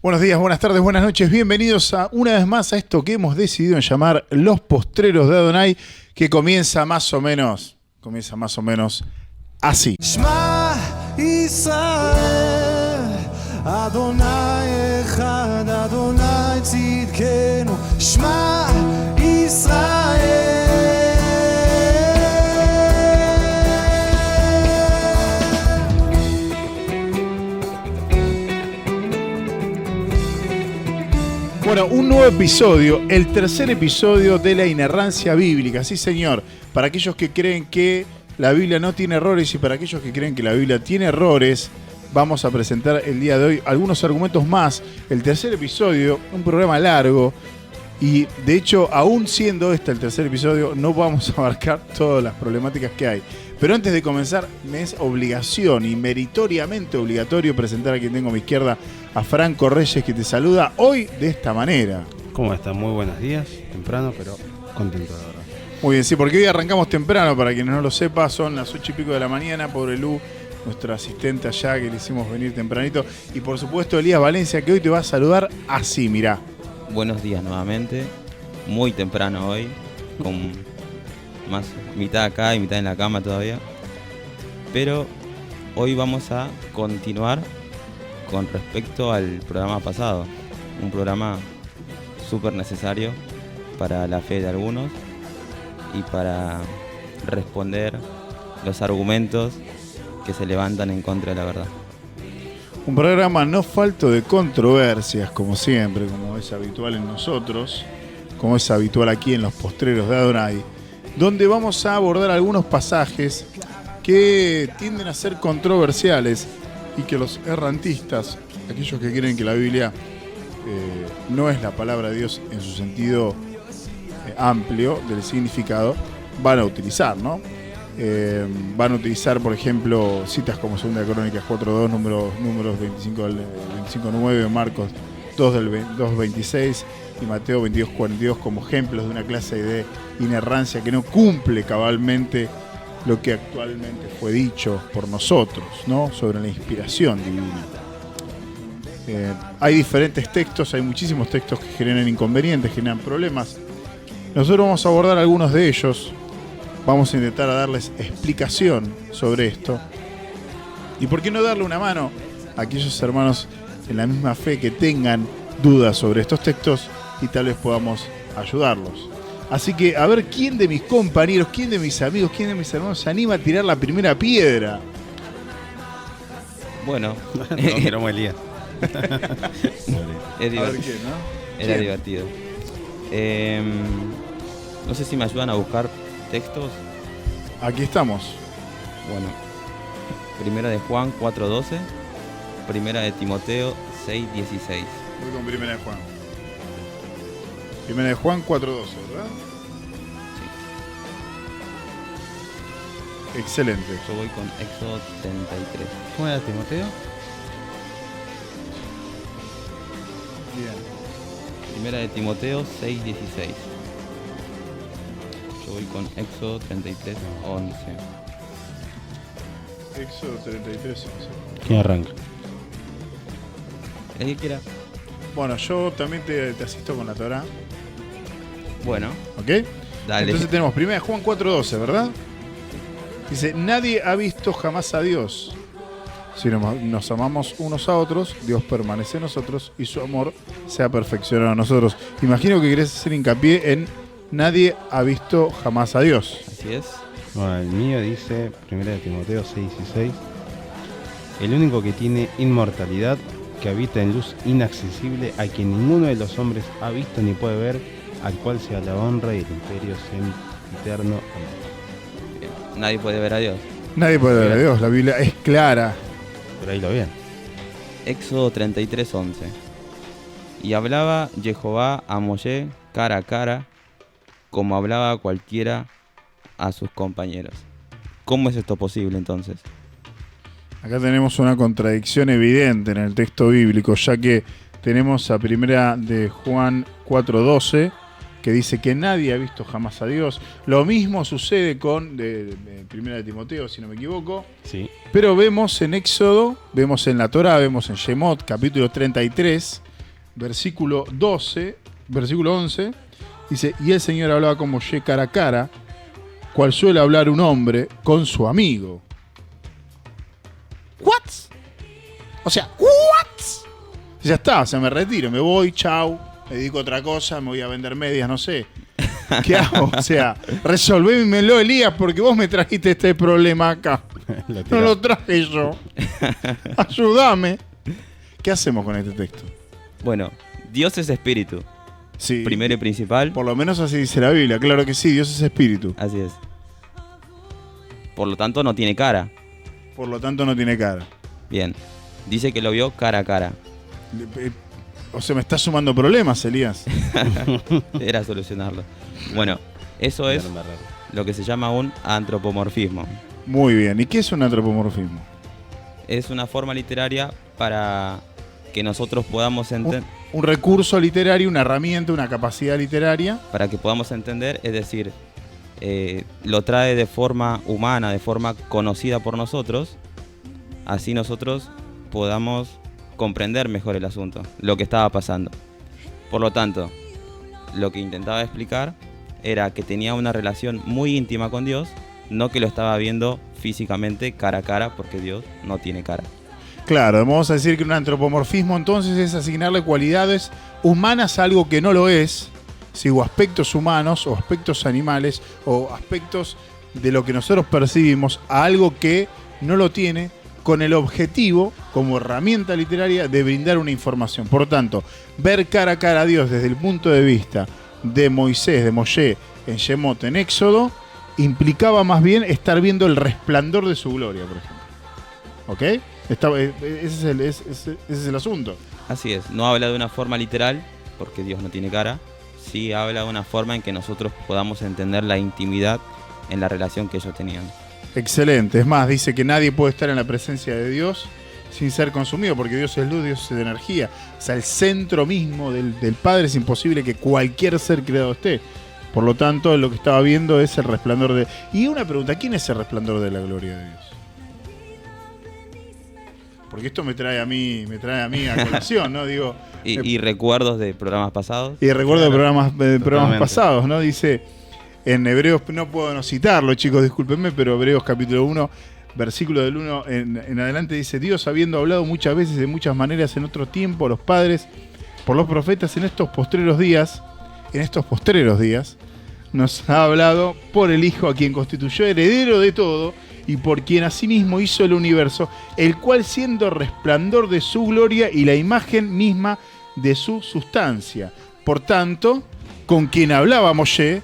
Buenos días, buenas tardes, buenas noches. Bienvenidos una vez más a esto que hemos decidido llamar Los Postreros de Adonai, que comienza más o menos así. Shema Israel, Adonai Echad, Adonai Tzidkenu. Shema Israel. Bueno, un nuevo episodio, el tercer episodio de la inerrancia bíblica, sí señor, para aquellos que creen que la Biblia no tiene errores y para aquellos que creen que la Biblia tiene errores, vamos a presentar el día de hoy algunos argumentos más. El tercer episodio, un programa largo y de hecho, aún siendo este el tercer episodio, no vamos a abarcar todas las problemáticas que hay. Pero antes de comenzar, me es obligación y meritoriamente obligatorio presentar a quien tengo a mi izquierda, a Franco Reyes, que te saluda hoy de esta manera. ¿Cómo están? Muy buenos días, temprano, pero contento de verdad. Muy bien, sí, porque hoy arrancamos temprano, para quienes no lo sepan, son las 8 y pico de la mañana, pobre Lu, nuestra asistente allá, que le hicimos venir tempranito. Y por supuesto Elías Valencia, que hoy te va a saludar así, mirá. Buenos días nuevamente, muy temprano hoy, con más mitad acá y mitad en la cama todavía. Pero hoy vamos a continuar con respecto al programa pasado, un programa súper necesario para la fe de algunos y para responder los argumentos que se levantan en contra de la verdad. Un programa no falto de controversias, como siempre, como es habitual en nosotros, como es habitual aquí en Los Postreros de Adonai, donde vamos a abordar algunos pasajes que tienden a ser controversiales y que los errantistas, aquellos que creen que la Biblia no es la palabra de Dios en su sentido amplio del significado, van a utilizar, ¿no? Van a utilizar, por ejemplo, citas como 2 Crónicas 4.2, números 25.9, Marcos 2.26 y Mateo 22.42 como ejemplos de una clase de inerrancia que no cumple cabalmente lo que actualmente fue dicho por nosotros, ¿no? Sobre la inspiración divina. Hay diferentes textos, hay muchísimos textos que generan inconvenientes, generan problemas. Nosotros vamos a abordar algunos de ellos. Vamos a intentar darles explicación sobre esto. ¿Y por qué no darle una mano a aquellos hermanos en la misma fe que tengan dudas sobre estos textos y tal vez podamos ayudarlos? Así que a ver quién de mis compañeros, quién de mis amigos, quién de mis hermanos se anima a tirar la primera piedra. Bueno, No, miramos a Elías. es A ver quién, ¿no? Era ¿Quién? divertido. No sé si me ayudan a buscar textos. Aquí estamos. Bueno, primera de Juan 4.12, primera de Timoteo 6.16. Voy con primera de Juan. Primera de Juan 4.12, ¿verdad? Sí. Excelente. Yo voy con Éxodo 33. ¿Cómo era Timoteo? Bien. Primera de Timoteo 6.16. Yo voy con Éxodo 33.11. Éxodo 33. ¿Quién arranca? El que quiera. Bueno, yo también te asisto con la Torá. Bueno, ¿Ok? dale. Entonces tenemos primera de Juan 4.12, ¿verdad? Dice, nadie ha visto jamás a Dios. Si nos amamos unos a otros, Dios permanece en nosotros y su amor se ha perfeccionado en nosotros. Imagino que querés hacer hincapié en nadie ha visto jamás a Dios. Así es. Bueno, el mío dice, primera de Timoteo 6:16, el único que tiene inmortalidad, que habita en luz inaccesible, a quien ninguno de los hombres ha visto ni puede ver, al cual sea la honra y el imperio eterno. Amén. Bien. Nadie puede ver a Dios. Nadie puede ver a Dios, la Biblia es clara. Pero ahí lo ven. Éxodo 33.11. Y hablaba Jehová a Moshe cara a cara, como hablaba cualquiera a sus compañeros. ¿Cómo es esto posible entonces? Acá tenemos una contradicción evidente en el texto bíblico, ya que tenemos a primera de Juan 4.12, que dice que nadie ha visto jamás a Dios. Lo mismo sucede con de primera de Timoteo, si no me equivoco. Sí. Pero vemos en Éxodo, vemos en la Torá, vemos en Shemot, capítulo 33, versículo 12, versículo 11, dice, y el Señor hablaba con Moshe cara a cara, cual suele hablar un hombre con su amigo. ¿What? O sea, ¿what? Ya está, o sea, me retiro, me voy, chau, me dedico a otra cosa, me voy a vender medias, no sé. ¿Qué hago? O sea, resolvémelo, Elías, porque vos me trajiste este problema acá. No lo traje yo. Ayúdame. ¿Qué hacemos con este texto? Bueno, Dios es espíritu. Sí. Primero y principal. Por lo menos así dice la Biblia. Claro que sí, Dios es espíritu. Así es. Por lo tanto, no tiene cara. Por lo tanto, no tiene cara. Bien. Dice que lo vio cara a cara. O sea, me está sumando problemas, Elías. Era solucionarlo. Bueno, eso es lo que se llama un antropomorfismo. Muy bien. ¿Y qué es un antropomorfismo? Es una forma literaria para que nosotros podamos entender. Un recurso literario, una herramienta, una capacidad literaria. Para que podamos entender, es decir, lo trae de forma humana, de forma conocida por nosotros. Así nosotros podamos comprender mejor el asunto, lo que estaba pasando. Por lo tanto, lo que intentaba explicar era que tenía una relación muy íntima con Dios, no que lo estaba viendo físicamente cara a cara, porque Dios no tiene cara. Claro, vamos a decir que un antropomorfismo entonces es asignarle cualidades humanas a algo que no lo es, ¿sí? O aspectos humanos, o aspectos animales, o aspectos de lo que nosotros percibimos a algo que no lo tiene, con el objetivo, como herramienta literaria, de brindar una información. Por tanto, ver cara a cara a Dios desde el punto de vista de Moisés, de Moshe, en Shemot, en Éxodo, implicaba más bien estar viendo el resplandor de su gloria, por ejemplo. ¿Ok? Ese es el asunto. Así es, no habla de una forma literal, porque Dios no tiene cara, sí habla de una forma en que nosotros podamos entender la intimidad en la relación que ellos tenían. Excelente. Es más, dice que nadie puede estar en la presencia de Dios sin ser consumido, porque Dios es luz, Dios es energía. O sea, el centro mismo del Padre es imposible que cualquier ser creado esté. Por lo tanto, lo que estaba viendo es el resplandor de... Y una pregunta, ¿quién es el resplandor de la gloria de Dios? Porque esto me trae a mí a colación, ¿no? Digo, y recuerdos de programas pasados. Y recuerdo de programas pasados, ¿no? Dice... En Hebreos, no puedo no citarlo, chicos, discúlpenme, pero Hebreos capítulo 1, versículo del 1 en adelante dice: Dios, habiendo hablado muchas veces de muchas maneras en otro tiempo a los padres, por los profetas, en estos postreros días, nos ha hablado por el Hijo, a quien constituyó heredero de todo y por quien asimismo hizo el universo, el cual siendo resplandor de su gloria y la imagen misma de su sustancia. Por tanto, con quien hablaba Moshe,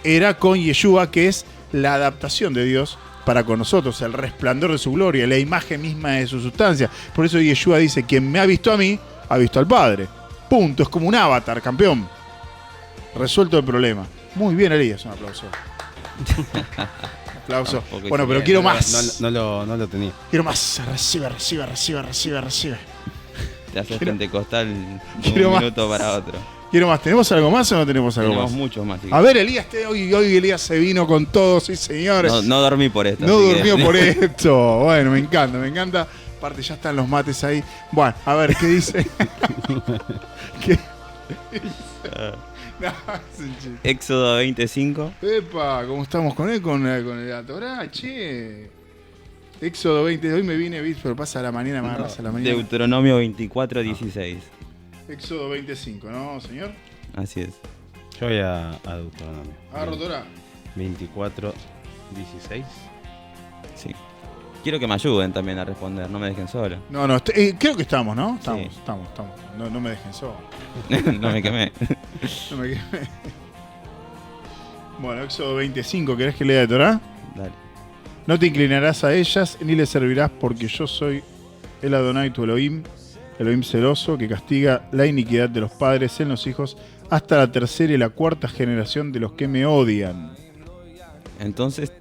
era con Yeshua, que es la adaptación de Dios para con nosotros, el resplandor de su gloria, la imagen misma de su sustancia. Por eso Yeshua dice: quien me ha visto a mí, ha visto al Padre. Punto, es como un avatar, campeón. Resuelto el problema. Muy bien, Elías, un aplauso. Aplauso. Bueno, pero quiero más. No lo tenía. Quiero más. Recibe. Te haces pentecostal de Quiero un más. minuto para otro. Quiero más. ¿Tenemos algo más o no tenemos algo Tenemos más? muchos más. A ver, Elías, hoy Elías se vino con todo, sí, señores. No dormí por esto. No así durmió que... por esto. Bueno, me encanta. Aparte, ya están los mates ahí. Bueno, a ver, ¿qué dice? ¿Qué? No, es un chiste. Éxodo 25. Epa, ¿cómo estamos con él? Con la Torá, che. Éxodo 20. Hoy me vine, pero pasa la mañana, me agarras a la mañana. Deuteronomio 24, 16. Éxodo 25, ¿no, señor? Así es. Yo voy a Deuteronomio. Agarro Torá. 24, 16. Sí. Quiero que me ayuden también a responder, no me dejen solo. No, creo que estamos, ¿no? Sí. Estamos. No me dejen solo. No me quemé. No me quemé. Bueno, Éxodo 25, ¿querés que lea de Torá? Dale. No te inclinarás a ellas ni les servirás, porque yo soy el Adonai tu Elohim celoso, que castiga la iniquidad de los padres en los hijos hasta la tercera y la cuarta generación de los que me odian. Entonces,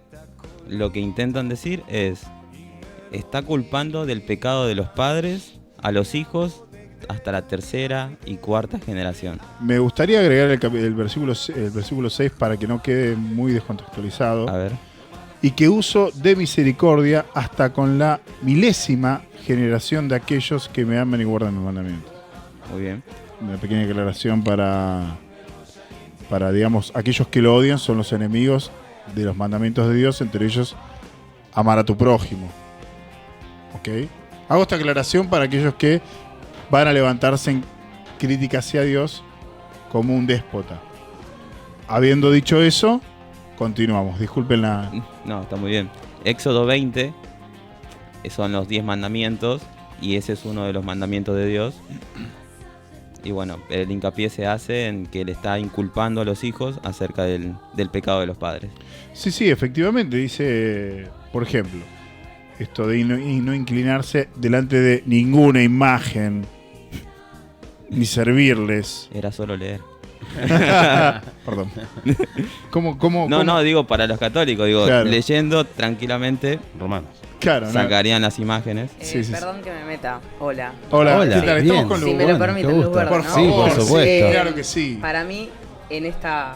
lo que intentan decir es: está culpando del pecado de los padres a los hijos hasta la tercera y cuarta generación. Me gustaría agregar el versículo 6 para que no quede muy descontextualizado. A ver. Y que uso de misericordia hasta con la milésima generación de aquellos que me aman y guardan mis mandamientos. Muy bien. Una pequeña aclaración para, digamos, aquellos que lo odian son los enemigos de los mandamientos de Dios, entre ellos amar a tu prójimo. ¿Ok? Hago esta aclaración para aquellos que van a levantarse en crítica hacia Dios como un déspota. Habiendo dicho eso, continuamos. Disculpen la... No, está muy bien. Éxodo 20 son los 10 mandamientos y ese es uno de los mandamientos de Dios. Y bueno, el hincapié se hace en que le está inculpando a los hijos acerca del pecado de los padres. Sí, efectivamente. Dice, por ejemplo, esto de no inclinarse delante de ninguna imagen ni servirles. Era solo leer. Perdón. ¿Cómo? No, digo para los católicos, digo, Claro. leyendo tranquilamente Romanos. Claro, ¿no? sacarían las imágenes. Sí. Perdón que me meta. Hola. Hola, Hola, ¿qué tal? bien. Estamos con Si Luz. me lo permiten, qué luz gusto. verde, Por ¿no? favor, Sí, por supuesto. Claro que sí. Para mí, en esta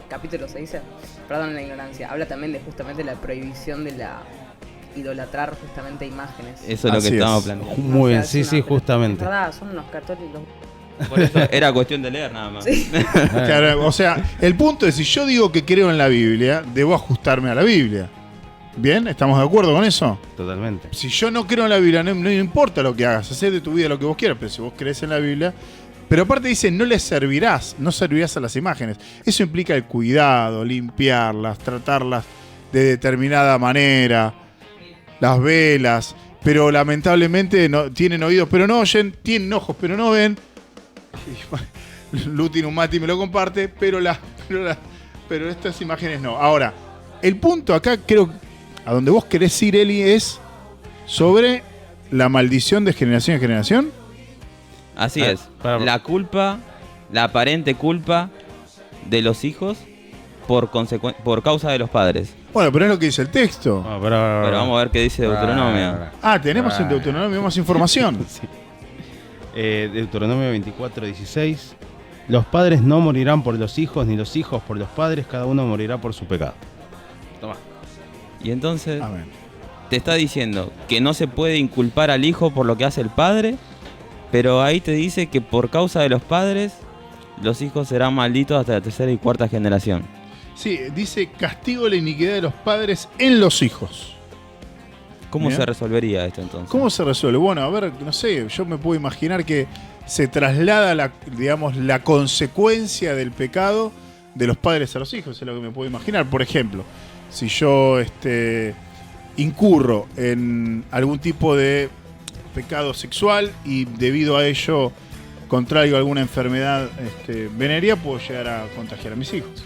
capítulo se dice, perdón la ignorancia, habla también de justamente la prohibición de la idolatrar justamente imágenes. Eso es lo Así que es. estábamos planteando. Muy bien, es sí, una- justamente. Es verdad, son unos católicos. Por eso era cuestión de leer nada más. Claro, o sea, el punto es, si yo digo que creo en la Biblia, debo ajustarme a la Biblia. ¿Bien? ¿Estamos de acuerdo con eso? Totalmente. Si yo no creo en la Biblia, no importa lo que hagas, haz de tu vida lo que vos quieras, pero si vos crees en la Biblia... Pero aparte dice, no les servirás, no servirás a las imágenes. Eso implica el cuidado, limpiarlas, tratarlas de determinada manera, las velas, pero lamentablemente no, tienen oídos, pero no oyen, tienen ojos, pero no ven. Lutin Umati me lo comparte, pero estas imágenes no. Ahora, el punto acá, creo, a donde vos querés ir, Eli, es sobre la maldición de generación en generación. Así es. La culpa, la aparente culpa de los hijos por causa de los padres. Bueno, pero es lo que dice el texto. No, Pero vamos a ver qué dice Deuteronomio. Tenemos en Deuteronomio más información. Sí. Deuteronomio 24:16. Los padres no morirán por los hijos, ni los hijos por los padres, cada uno morirá por su pecado. Toma. Y entonces Amén. te está diciendo que no se puede inculpar al hijo por lo que hace el padre, pero ahí te dice que por causa de los padres, los hijos serán malditos hasta la tercera y cuarta generación. Sí, dice castigo la iniquidad de los padres en los hijos. ¿Cómo Bien. se resolvería esto entonces? ¿Cómo se resuelve? Bueno, a ver, no sé, yo me puedo imaginar que se traslada la consecuencia del pecado de los padres a los hijos, es lo que me puedo imaginar. Por ejemplo, si yo incurro en algún tipo de pecado sexual y debido a ello contraigo alguna enfermedad venérea, puedo llegar a contagiar a mis hijos.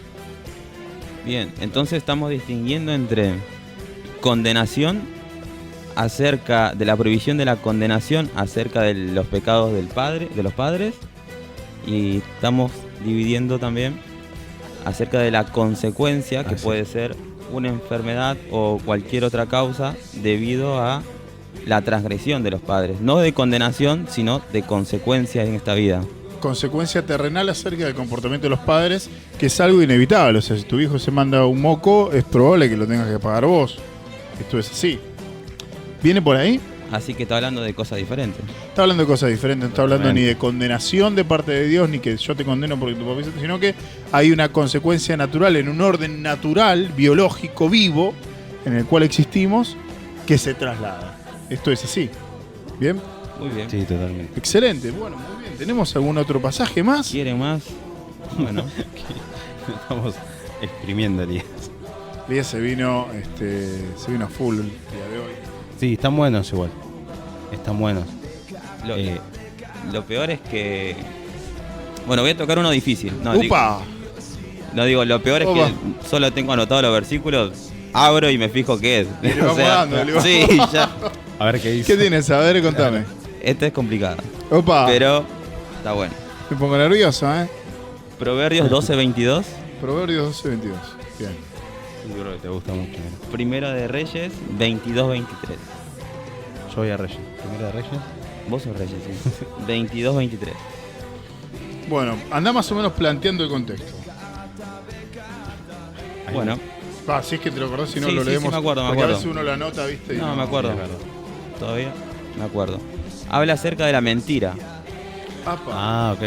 Bien, entonces estamos distinguiendo entre condenación acerca de la prohibición de la condenación acerca de los pecados de los padres, y estamos dividiendo también acerca de la consecuencia que puede ser una enfermedad o cualquier otra causa debido a la transgresión de los padres, no de condenación, sino de consecuencias en esta vida. Consecuencia terrenal acerca del comportamiento de los padres, que es algo inevitable. O sea, si tu hijo se manda un moco, es probable que lo tengas que pagar vos. Esto es así. ¿Viene por ahí? Así que está hablando de cosas diferentes. Está hablando de cosas diferentes, no está hablando ni de condenación de parte de Dios, ni que yo te condeno porque tu papá hizo, sino que hay una consecuencia natural, en un orden natural, biológico, vivo, en el cual existimos, que se traslada. Esto es así. ¿Bien? Muy bien. Sí, totalmente. Excelente. Bueno, muy bien. ¿Tenemos algún otro pasaje más? ¿Quieren más? Bueno, Estamos exprimiendo el día. Elías se vino a full el día de hoy. Sí, están buenos igual. Están buenos. lo peor es que... Bueno, voy a tocar uno difícil. ¡Upa! Lo peor es Opa. que solo tengo anotados los versículos, abro y me fijo qué es. Le vamos dando, le vamos sí, ya. A ver qué dice. ¿Qué tienes? A ver, contame. Esta es complicada, ¡Opa! pero está bueno. Me pongo nervioso, ¿eh? Proverbios 12:22, Proverbios 12:22. Bien. Seguro que te gusta mucho. Mira. Primero de Reyes 22:23. Yo voy a Reyes. Primero de Reyes. Vos sos Reyes, sí. 22:23. Bueno, anda más o menos planteando el contexto. Bueno, Si es que te lo acordás, si no Sí, lo sí, leemos. sí, me acuerdo, me porque a acuerdo. veces uno la nota, ¿viste? Y no me acuerdo. es verdad. Todavía me acuerdo. Habla acerca de la mentira. Ah, ok.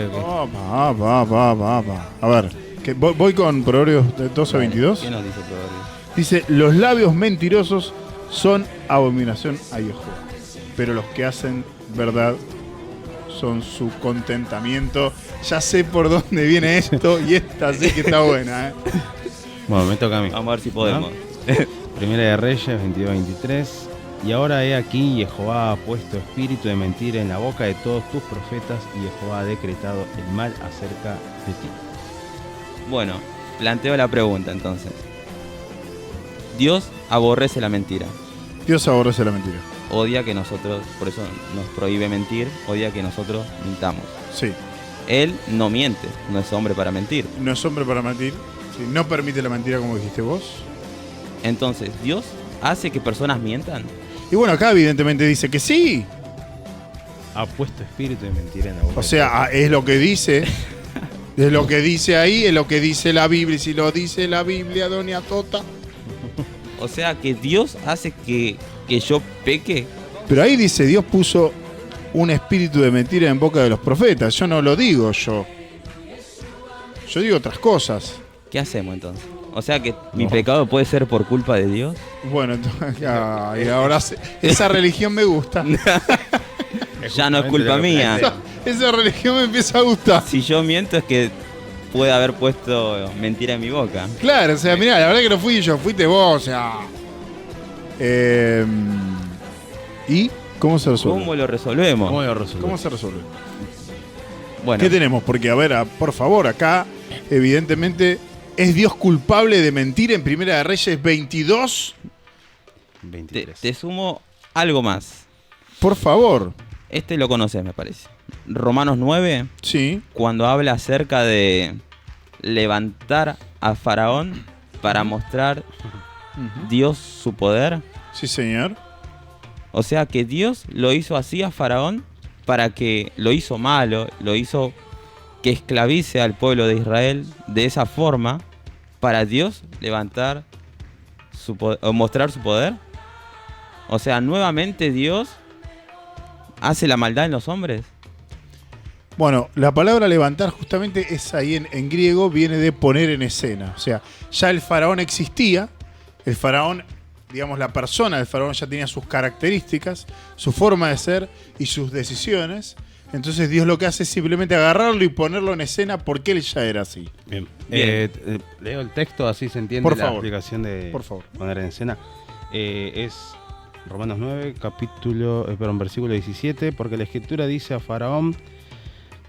A ver, voy con Proverbios de 12 a 22. ¿Qué nos dice Proverbios? Dice, los labios mentirosos son abominación a Jehová, pero los que hacen verdad son su contentamiento. Ya sé por dónde viene esto y esta sé que está buena, ¿eh? Bueno, me toca a mí. Vamos a ver si podemos. Primera de Reyes 22-23. Y ahora he aquí, Jehová ha puesto espíritu de mentira en la boca de todos tus profetas, y Jehová ha decretado el mal acerca de ti. Bueno, planteo la pregunta entonces. Dios aborrece la mentira. Dios aborrece la mentira. Odia que nosotros, por eso nos prohíbe mentir, odia que nosotros mintamos. Sí. Él no miente, no es hombre para mentir. No es hombre para mentir. Sí, no permite la mentira como dijiste vos. Entonces, ¿Dios hace que personas mientan? Y bueno, acá evidentemente dice que sí. Ha puesto espíritu de mentira en la boca. O sea, es lo que dice. Es lo que dice ahí, es lo que dice la Biblia. Y si lo dice la Biblia, doña Tota. O sea, que Dios hace que yo peque. Pero ahí dice, Dios puso un espíritu de mentira en boca de los profetas. Yo no lo digo yo. Yo digo otras cosas. ¿Qué hacemos entonces? O sea, que mi pecado puede ser por culpa de Dios. Bueno, entonces, y ahora esa religión me gusta. Ya no es culpa mía. Esa religión me empieza a gustar. Si yo miento es que puede haber puesto mentira en mi boca. Claro, o sea, mirá, la verdad que no fui yo, fuiste vos, o sea. ¿Y cómo se resuelve? ¿Cómo lo resolvemos? ¿Cómo se resuelve? Bueno, ¿Qué tenemos? Porque, a ver, por favor, acá, evidentemente, ¿es Dios culpable de mentir en Primera de Reyes 22? 23. te sumo algo más. Por favor. Este lo conoces, me parece. Romanos 9, Sí. cuando habla acerca de levantar a Faraón para mostrar Dios su poder. Sí, señor. O sea que Dios lo hizo así a Faraón para que lo hizo malo, lo hizo que esclavice al pueblo de Israel de esa forma para Dios levantar su poder, o mostrar su poder. O sea, nuevamente Dios hace la maldad en los hombres. Bueno, la palabra levantar justamente es ahí en griego, viene de poner en escena. O sea, ya el faraón existía, el faraón, digamos, la persona del faraón ya tenía sus características, su forma de ser y sus decisiones. Entonces Dios lo que hace es simplemente agarrarlo y ponerlo en escena porque él ya era así. Bien. Bien. Leo el texto, así se entiende Por la favor. explicación de Por favor. poner en escena. Es Romanos 9, versículo 17, porque la Escritura dice a Faraón: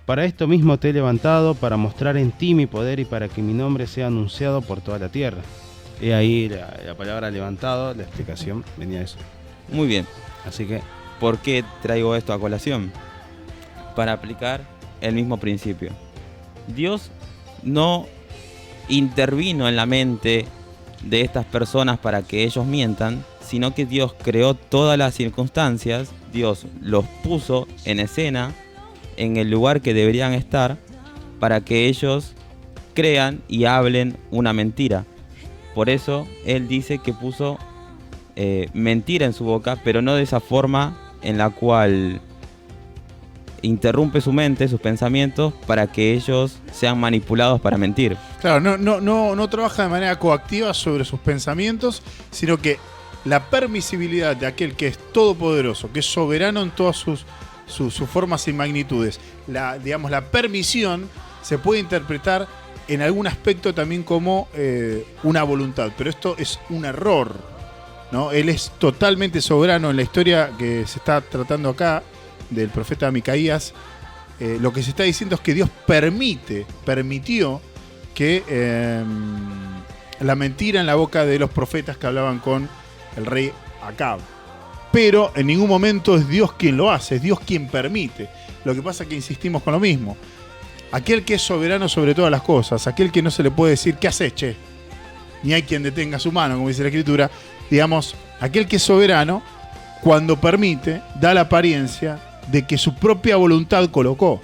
para esto mismo te he levantado, para mostrar en ti mi poder y para que mi nombre sea anunciado por toda la tierra. Y ahí la palabra levantado, la explicación venía de eso. Muy bien. Así que, ¿Por qué traigo esto a colación? Para aplicar el mismo principio. Dios no intervino en la mente de estas personas para que ellos mientan, sino que Dios creó todas las circunstancias, Dios los puso en escena, en el lugar que deberían estar, para que ellos crean y hablen una mentira. Por eso Él dice que puso mentira en su boca, pero no de esa forma en la cual interrumpe su mente, sus pensamientos, para que ellos sean manipulados para mentir. Claro, no trabaja de manera coactiva sobre sus pensamientos, sino que la permisibilidad de aquel que es todopoderoso, que es soberano en todas sus formas y magnitudes, la permisión se puede interpretar en algún aspecto también como una voluntad, pero esto es un error, ¿no? Él es totalmente soberano. En la historia que se está tratando acá del profeta Micaías, lo que se está diciendo es que Dios permitió que la mentira en la boca de los profetas que hablaban con el rey Acab. Pero en ningún momento es Dios quien lo hace, es Dios quien permite. Lo que pasa es que insistimos con lo mismo. Aquel que es soberano sobre todas las cosas, aquel que no se le puede decir ¿qué haces, che? Ni hay quien detenga su mano, como dice la Escritura. Digamos, aquel que es soberano, cuando permite, da la apariencia de que su propia voluntad colocó.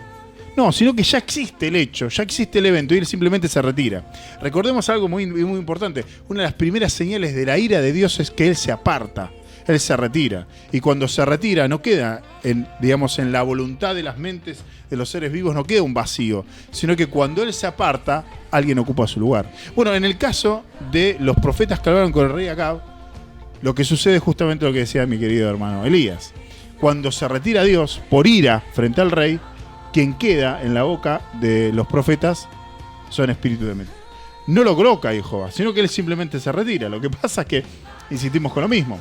No, sino que ya existe el hecho, ya existe el evento y él simplemente se retira. Recordemos algo muy, muy importante. Una de las primeras señales de la ira de Dios es que él se aparta. Él se retira. Y cuando se retira no queda, en la voluntad de las mentes de los seres vivos, no queda un vacío, sino que cuando Él se aparta, alguien ocupa su lugar. Bueno, en el caso de los profetas que hablaron con el rey Acab, lo que sucede es justamente lo que decía mi querido hermano Elías. Cuando se retira Dios, por ira frente al rey, quien queda en la boca de los profetas son espíritus de mentira. No lo coloca Jehová, sino que Él simplemente se retira. Lo que pasa es que insistimos con lo mismo.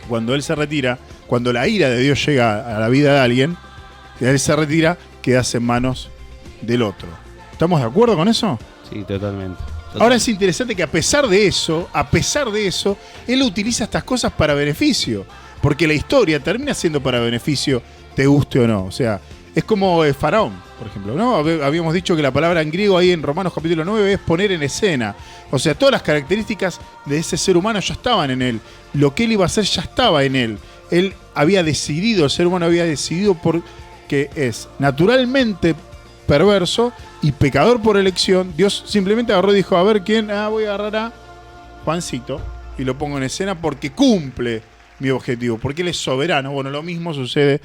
Cuando Él se retira, cuando la ira de Dios llega a la vida de alguien, Él se retira, quedas en manos del otro. ¿Estamos de acuerdo con eso? Sí, totalmente. Ahora es interesante que a pesar de eso, Él utiliza estas cosas para beneficio. Porque la historia termina siendo para beneficio, te guste o no. O sea, es como Faraón, por ejemplo, ¿no? Habíamos dicho que la palabra en griego ahí en Romanos capítulo 9 es poner en escena. O sea, todas las características de ese ser humano ya estaban en él. Lo que él iba a hacer ya estaba en él. Él había decidido, el ser humano había decidido porque es naturalmente perverso y pecador por elección. Dios simplemente agarró y dijo, a ver quién, voy a agarrar a Juancito y lo pongo en escena porque cumple mi objetivo, porque Él es soberano. Bueno, lo mismo sucede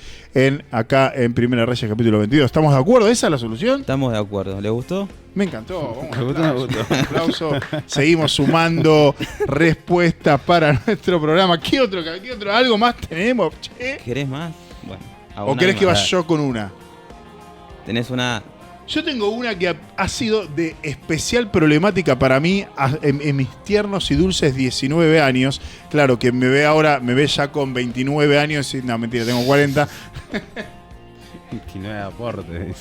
acá en Primera Reyes capítulo 22. ¿Estamos de acuerdo? ¿Esa es la solución? Estamos de acuerdo. ¿Le gustó? Me encantó. Me gustó. Un aplauso. Seguimos sumando respuestas para nuestro programa. ¿Qué otro? ¿Algo más tenemos? Che. ¿Querés más? Bueno. ¿O querés que vaya yo con una? Tenés una... Yo tengo una que ha sido de especial problemática para mí en mis tiernos y dulces 19 años. Claro, que me ve ya con 29 años y no, mentira, tengo 40. 29 aportes.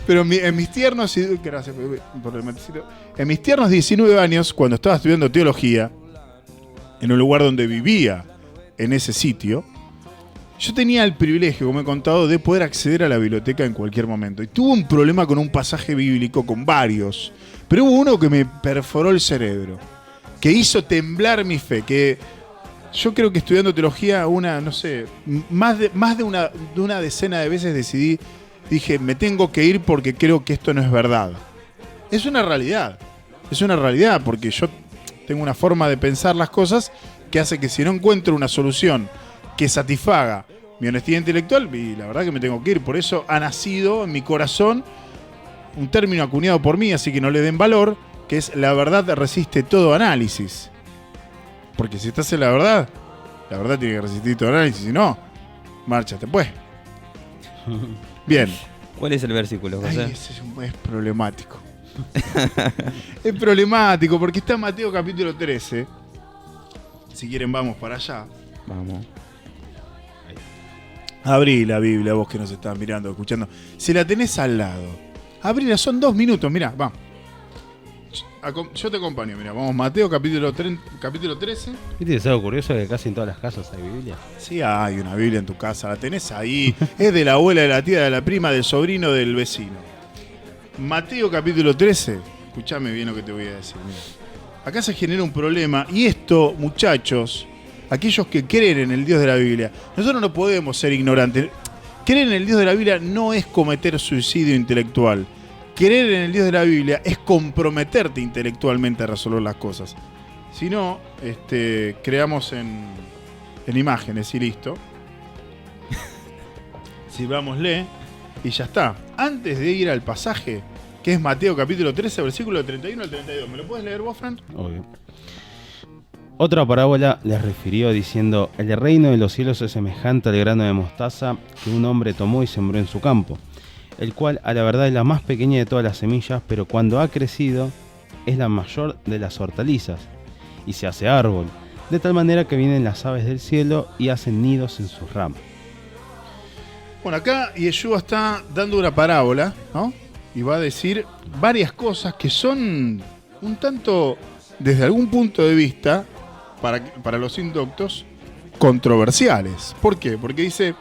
Pero en mis tiernos y gracias por el matecito. En mis tiernos 19 años, cuando estaba estudiando teología, en un lugar donde vivía en ese sitio, yo tenía el privilegio, como he contado, de poder acceder a la biblioteca en cualquier momento. Y tuve un problema con un pasaje bíblico, con varios. Pero hubo uno que me perforó el cerebro, que hizo temblar mi fe, que yo creo que estudiando teología, más de una decena de veces dije, me tengo que ir porque creo que esto no es verdad. Es una realidad, porque yo tengo una forma de pensar las cosas que hace que si no encuentro una solución que satisfaga mi honestidad intelectual, y la verdad que me tengo que ir. Por eso ha nacido en mi corazón un término acuñado por mí, así que no le den valor, que es la verdad resiste todo análisis. Porque si estás en la verdad tiene que resistir todo análisis, si no, márchate pues. Bien. ¿Cuál es el versículo, José? Ese es problemático. Es problemático porque está en Mateo capítulo 13. Si quieren vamos para allá. Vamos. Abrí la Biblia, vos que nos estás mirando, escuchando. Si la tenés al lado, abrila, son 2 minutos, mirá, va. Yo te acompaño, mirá, vamos, Mateo capítulo 13. ¿Viste? Es algo curioso que casi en todas las casas hay Biblia. Sí, hay una Biblia en tu casa, la tenés ahí. Es de la abuela, de la tía, de la prima, del sobrino, del vecino. Mateo capítulo 13, escuchame bien lo que te voy a decir, mirá. Acá se genera un problema, y esto, muchachos, aquellos que creen en el Dios de la Biblia, nosotros no podemos ser ignorantes. Creer en el Dios de la Biblia no es cometer suicidio intelectual. Creer en el Dios de la Biblia es comprometerte intelectualmente a resolver las cosas. Si no, creamos en imágenes y listo. Sirvámosle y ya está. Antes de ir al pasaje, que es Mateo capítulo 13, versículo 31 al 32. ¿Me lo puedes leer vos, Fran? Obvio. Otra parábola les refirió diciendo: el reino de los cielos es semejante al grano de mostaza que un hombre tomó y sembró en su campo, el cual a la verdad es la más pequeña de todas las semillas, pero cuando ha crecido es la mayor de las hortalizas y se hace árbol, de tal manera que vienen las aves del cielo y hacen nidos en sus ramas. Bueno, acá Yeshua está dando una parábola, ¿no? Y va a decir varias cosas que son un tanto, desde algún punto de vista, para los indoctos, controversiales. ¿Por qué? Porque dice,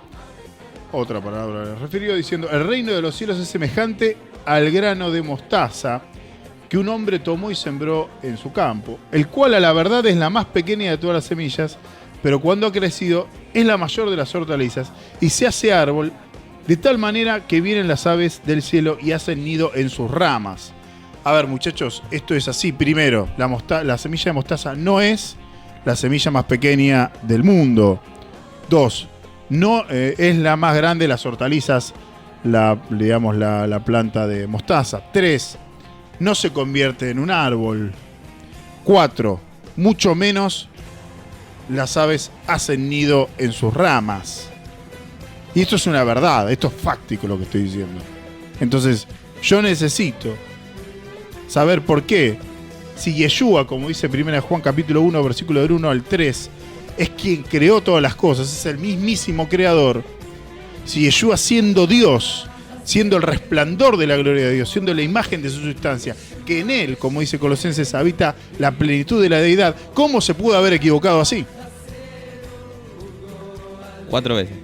otra parábola le refirió diciendo: el reino de los cielos es semejante al grano de mostaza que un hombre tomó y sembró en su campo, el cual a la verdad es la más pequeña de todas las semillas, pero cuando ha crecido es la mayor de las hortalizas y se hace árbol, de tal manera que vienen las aves del cielo y hacen nido en sus ramas. A ver, muchachos, esto es así. Primero, la semilla de mostaza no es la semilla más pequeña del mundo. 2. No es la más grande de las hortalizas, la planta de mostaza. 3. No se convierte en un árbol. 4. Mucho menos las aves hacen nido en sus ramas. Y esto es una verdad, esto es fáctico lo que estoy diciendo. Entonces, yo necesito saber por qué. Si Yeshua, como dice 1 Juan capítulo 1, versículo del 1 al 3, es quien creó todas las cosas, es el mismísimo creador. Si Yeshua, siendo Dios, siendo el resplandor de la gloria de Dios, siendo la imagen de su sustancia, que en él, como dice Colosenses, habita la plenitud de la deidad, ¿cómo se pudo haber equivocado así? 4 veces.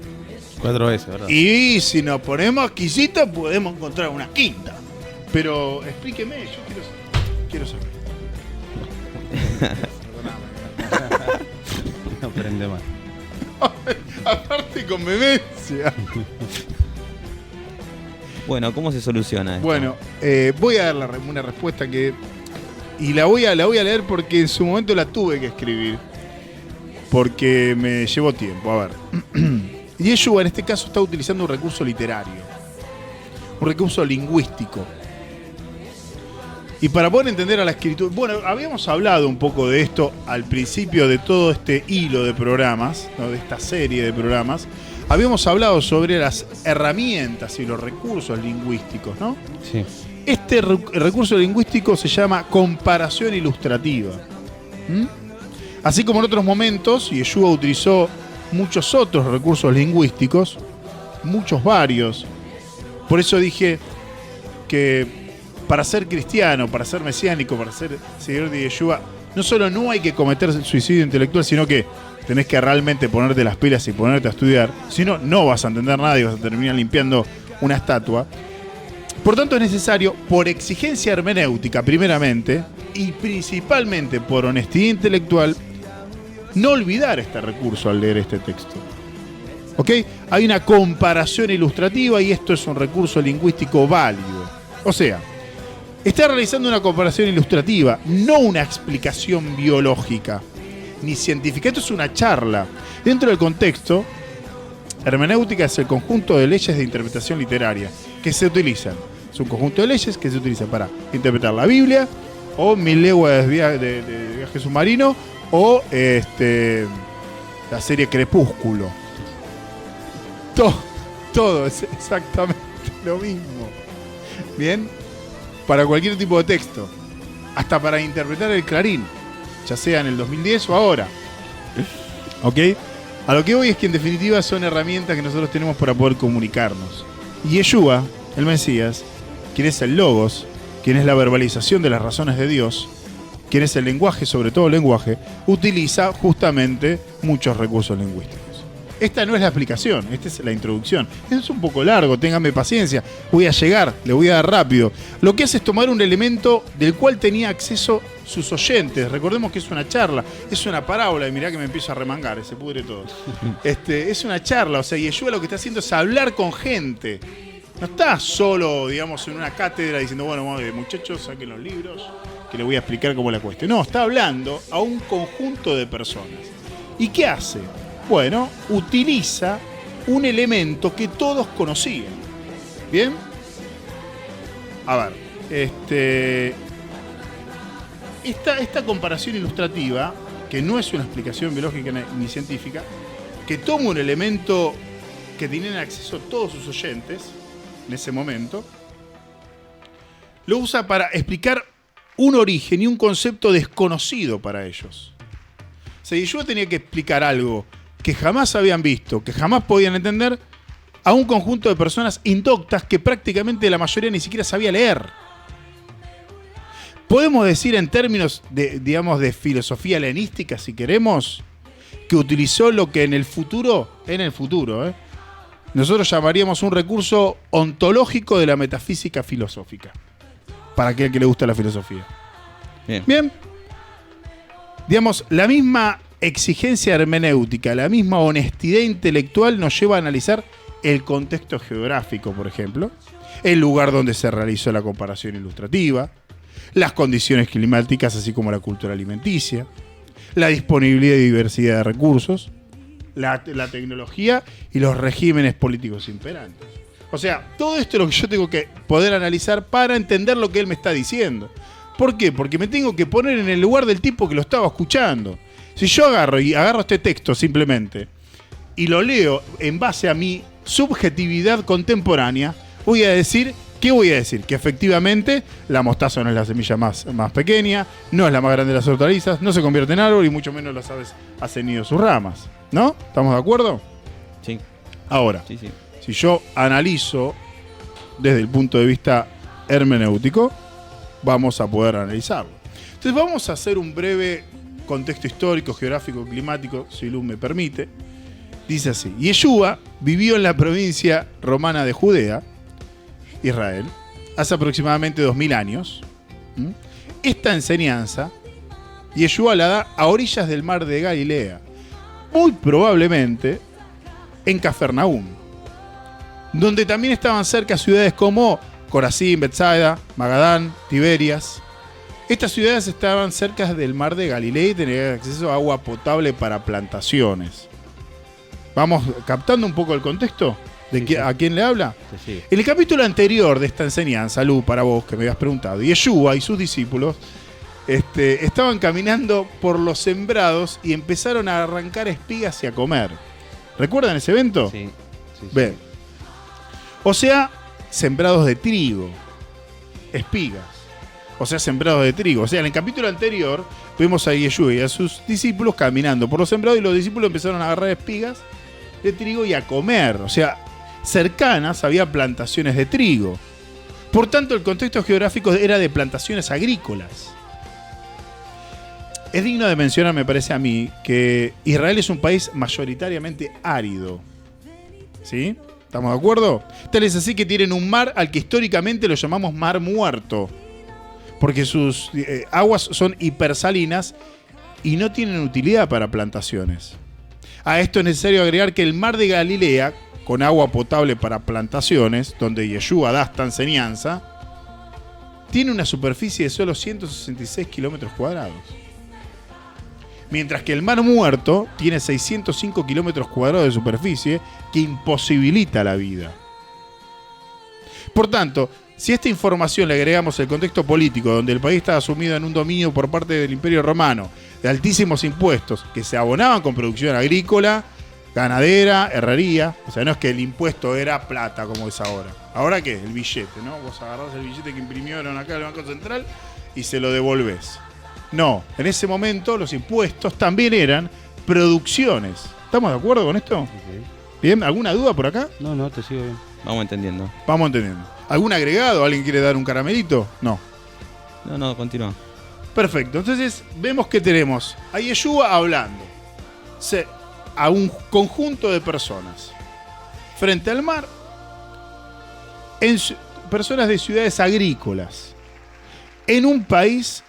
4 veces, ¿verdad? Y si nos ponemos exquisitos, podemos encontrar una quinta. Pero explíqueme, yo quiero saber. No prende más. Aparte con vehemencia. Bueno, ¿cómo se soluciona esto? Bueno, voy a dar una respuesta que... Y la voy a leer porque en su momento la tuve que escribir. Porque me llevó tiempo. A ver. Yeshua en este caso está utilizando un recurso literario. Un recurso lingüístico. Y para poder entender a la escritura... Bueno, habíamos hablado un poco de esto al principio de todo este hilo de programas, ¿no? De esta serie de programas. Habíamos hablado sobre las herramientas y los recursos lingüísticos, ¿no? Sí. Este recurso lingüístico se llama comparación ilustrativa. Así como en otros momentos, Yeshua utilizó muchos otros recursos lingüísticos, muchos varios. Por eso dije que para ser cristiano, para ser mesiánico, para ser seguidor de Yeshua, no solo no hay que cometer suicidio intelectual, sino que tenés que realmente ponerte las pilas y ponerte a estudiar. Si no, no vas a entender nada y vas a terminar limpiando una estatua. Por tanto, es necesario, por exigencia hermenéutica primeramente, y principalmente por honestidad intelectual, no olvidar este recurso al leer este texto. ¿Ok? Hay una comparación ilustrativa y esto es un recurso lingüístico válido. O sea, está realizando una comparación ilustrativa, no una explicación biológica ni científica. Esto es una charla. Dentro del contexto, hermenéutica es el conjunto de leyes de interpretación literaria que se utilizan. Es un conjunto de leyes que se utilizan para interpretar la Biblia, o 1000 leguas de viaje submarino, o la serie Crepúsculo. Todo es exactamente lo mismo. Bien, para cualquier tipo de texto, hasta para interpretar el Clarín, ya sea en el 2010 o ahora. ¿Ok? A lo que voy es que en definitiva son herramientas que nosotros tenemos para poder comunicarnos. Y Yeshua, el Mesías, quien es el Logos, quien es la verbalización de las razones de Dios, quien es el lenguaje, sobre todo el lenguaje, utiliza justamente muchos recursos lingüísticos. Esta no es la explicación, esta es la introducción. Es un poco largo, ténganme paciencia. Voy a llegar, le voy a dar rápido. Lo que hace es tomar un elemento del cual tenía acceso sus oyentes. Recordemos que es una charla, es una parábola. Y mirá que me empiezo a remangar, se pudre todo. Es una charla, o sea, Yeshua lo que está haciendo es hablar con gente. No está solo, digamos, en una cátedra diciendo, bueno, muchachos, saquen los libros, que les voy a explicar cómo la cuestión. No, está hablando a un conjunto de personas. ¿Y qué hace? Bueno, utiliza un elemento que todos conocían. ¿Bien? A ver, esta comparación ilustrativa, que no es una explicación biológica ni científica, que toma un elemento que tenían acceso todos sus oyentes en ese momento, lo usa para explicar un origen y un concepto desconocido para ellos. O sea, Yeshua tenía que explicar algo que jamás habían visto, que jamás podían entender, a un conjunto de personas indoctas que prácticamente la mayoría ni siquiera sabía leer. Podemos decir en términos de filosofía helenística, si queremos, que utilizó lo que en el futuro, nosotros llamaríamos un recurso ontológico de la metafísica filosófica, para aquel que le gusta la filosofía. Bien. Digamos, la misma exigencia hermenéutica, la misma honestidad intelectual nos lleva a analizar el contexto geográfico, por ejemplo, el lugar donde se realizó la comparación ilustrativa, las condiciones climáticas, así como la cultura alimenticia, la disponibilidad y diversidad de recursos, la tecnología y los regímenes políticos imperantes. O sea, todo esto es lo que yo tengo que poder analizar para entender lo que él me está diciendo. ¿Por qué? Porque me tengo que poner en el lugar del tipo que lo estaba escuchando. Si yo agarro este texto simplemente y lo leo en base a mi subjetividad contemporánea, ¿qué voy a decir? Que efectivamente la mostaza no es la semilla más pequeña, no es la más grande de las hortalizas, no se convierte en árbol y mucho menos las aves hacen nido sus ramas. ¿No? ¿Estamos de acuerdo? Sí. Ahora, Sí, sí. si yo analizo desde el punto de vista hermenéutico, vamos a poder analizarlo. Entonces vamos a hacer un breve contexto histórico, geográfico, climático, si Luz me permite. Dice así: Yeshua vivió en la provincia romana de Judea, Israel, hace aproximadamente 2000 años. Esta enseñanza Yeshua la da a orillas del mar de Galilea, muy probablemente en Cafarnaúm, donde también estaban cerca ciudades como Corazín, Betsaida, Magadán, Tiberias. Estas ciudades estaban cerca del mar de Galilea y tenían acceso a agua potable para plantaciones. ¿Vamos captando un poco el contexto de a quién le habla? Sí. En el capítulo anterior de esta enseñanza, Lu, para vos que me habías preguntado, Yeshua y sus discípulos estaban caminando por los sembrados y empezaron a arrancar espigas y a comer. ¿Recuerdan ese evento? Sí. Bien. O sea, sembrados de trigo, espigas. O sea, sembrados de trigo. O sea, en el capítulo anterior vimos a Yeshua y a sus discípulos caminando por los sembrados y los discípulos empezaron a agarrar espigas de trigo y a comer. O sea, cercanas había plantaciones de trigo. Por tanto, el contexto geográfico era de plantaciones agrícolas. Es digno de mencionar, me parece a mí, que Israel es un país mayoritariamente árido. ¿Sí? ¿Estamos de acuerdo? Tal es así que tienen un mar al que históricamente lo llamamos Mar Muerto, porque sus aguas son hipersalinas y no tienen utilidad para plantaciones. A esto es necesario agregar que el mar de Galilea, con agua potable para plantaciones, donde Yeshua da esta enseñanza, tiene una superficie de solo 166 kilómetros cuadrados. Mientras que el Mar Muerto tiene 605 kilómetros cuadrados de superficie que imposibilita la vida. Por tanto, si a esta información le agregamos el contexto político, donde el país estaba sumido en un dominio por parte del Imperio Romano, de altísimos impuestos que se abonaban con producción agrícola, ganadera, herrería, o sea, no es que el impuesto era plata como es ahora. ¿Ahora qué? El billete, ¿no? Vos agarrás el billete que imprimieron acá en el Banco Central y se lo devolvés. No, en ese momento los impuestos también eran producciones. ¿Estamos de acuerdo con esto? Sí. Bien, ¿alguna duda por acá? No, te sigo bien. Vamos entendiendo. Vamos entendiendo. ¿Algún agregado? ¿Alguien quiere dar un caramelito? No. No, continúa. Perfecto, entonces vemos que tenemos a Yeshua hablando a un conjunto de personas frente al mar, personas de ciudades agrícolas, en un país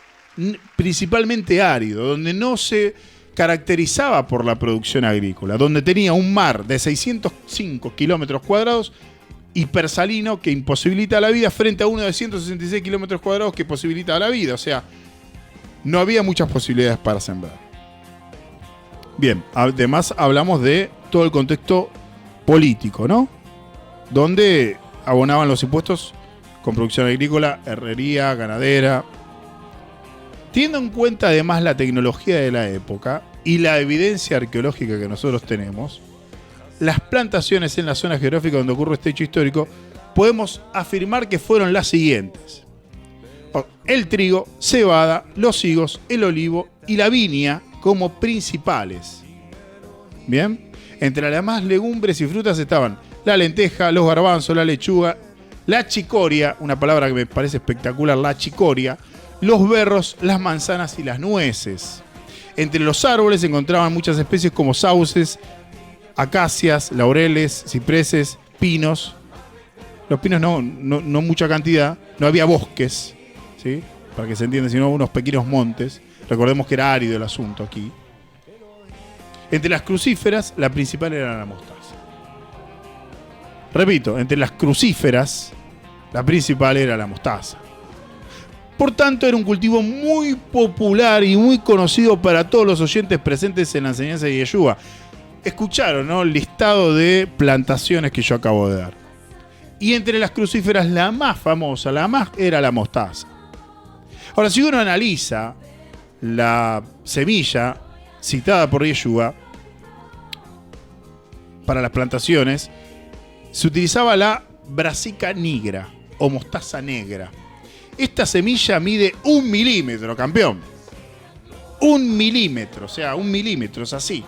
principalmente árido, donde no se caracterizaba por la producción agrícola, donde tenía un mar de 605 kilómetros cuadrados hipersalino que imposibilita la vida frente a uno de 166 kilómetros cuadrados que posibilita la vida. O sea, no había muchas posibilidades para sembrar. Bien, además hablamos de todo el contexto político, ¿no? Donde abonaban los impuestos con producción agrícola, herrería, ganadera. Teniendo en cuenta además la tecnología de la época y la evidencia arqueológica que nosotros tenemos, las plantaciones en la zona geográfica donde ocurre este hecho histórico, podemos afirmar que fueron las siguientes: el trigo, cebada, los higos, el olivo y la viña como principales. Bien, entre las demás legumbres y frutas estaban la lenteja, los garbanzos, la lechuga, la chicoria, una palabra que me parece espectacular, la chicoria, los berros, las manzanas y las nueces. Entre los árboles se encontraban muchas especies como sauces, acacias, laureles, cipreses, pinos. Los pinos no mucha cantidad, no había bosques, ¿sí? Para que se entienda, sino unos pequeños montes. Recordemos que era árido el asunto aquí. Entre las crucíferas, la principal era la mostaza. Repito, entre las crucíferas, la principal era la mostaza. Por tanto, era un cultivo muy popular y muy conocido para todos los oyentes presentes en la enseñanza de Yeshua. Escucharon, ¿no?, el listado de plantaciones que yo acabo de dar. Y entre las crucíferas, la más famosa, era la mostaza. Ahora, si uno analiza la semilla citada por Yeshua para las plantaciones, se utilizaba la brassica nigra o mostaza negra. Esta semilla mide 1 milímetro, campeón. 1 milímetro, o sea, 1 milímetro, es así.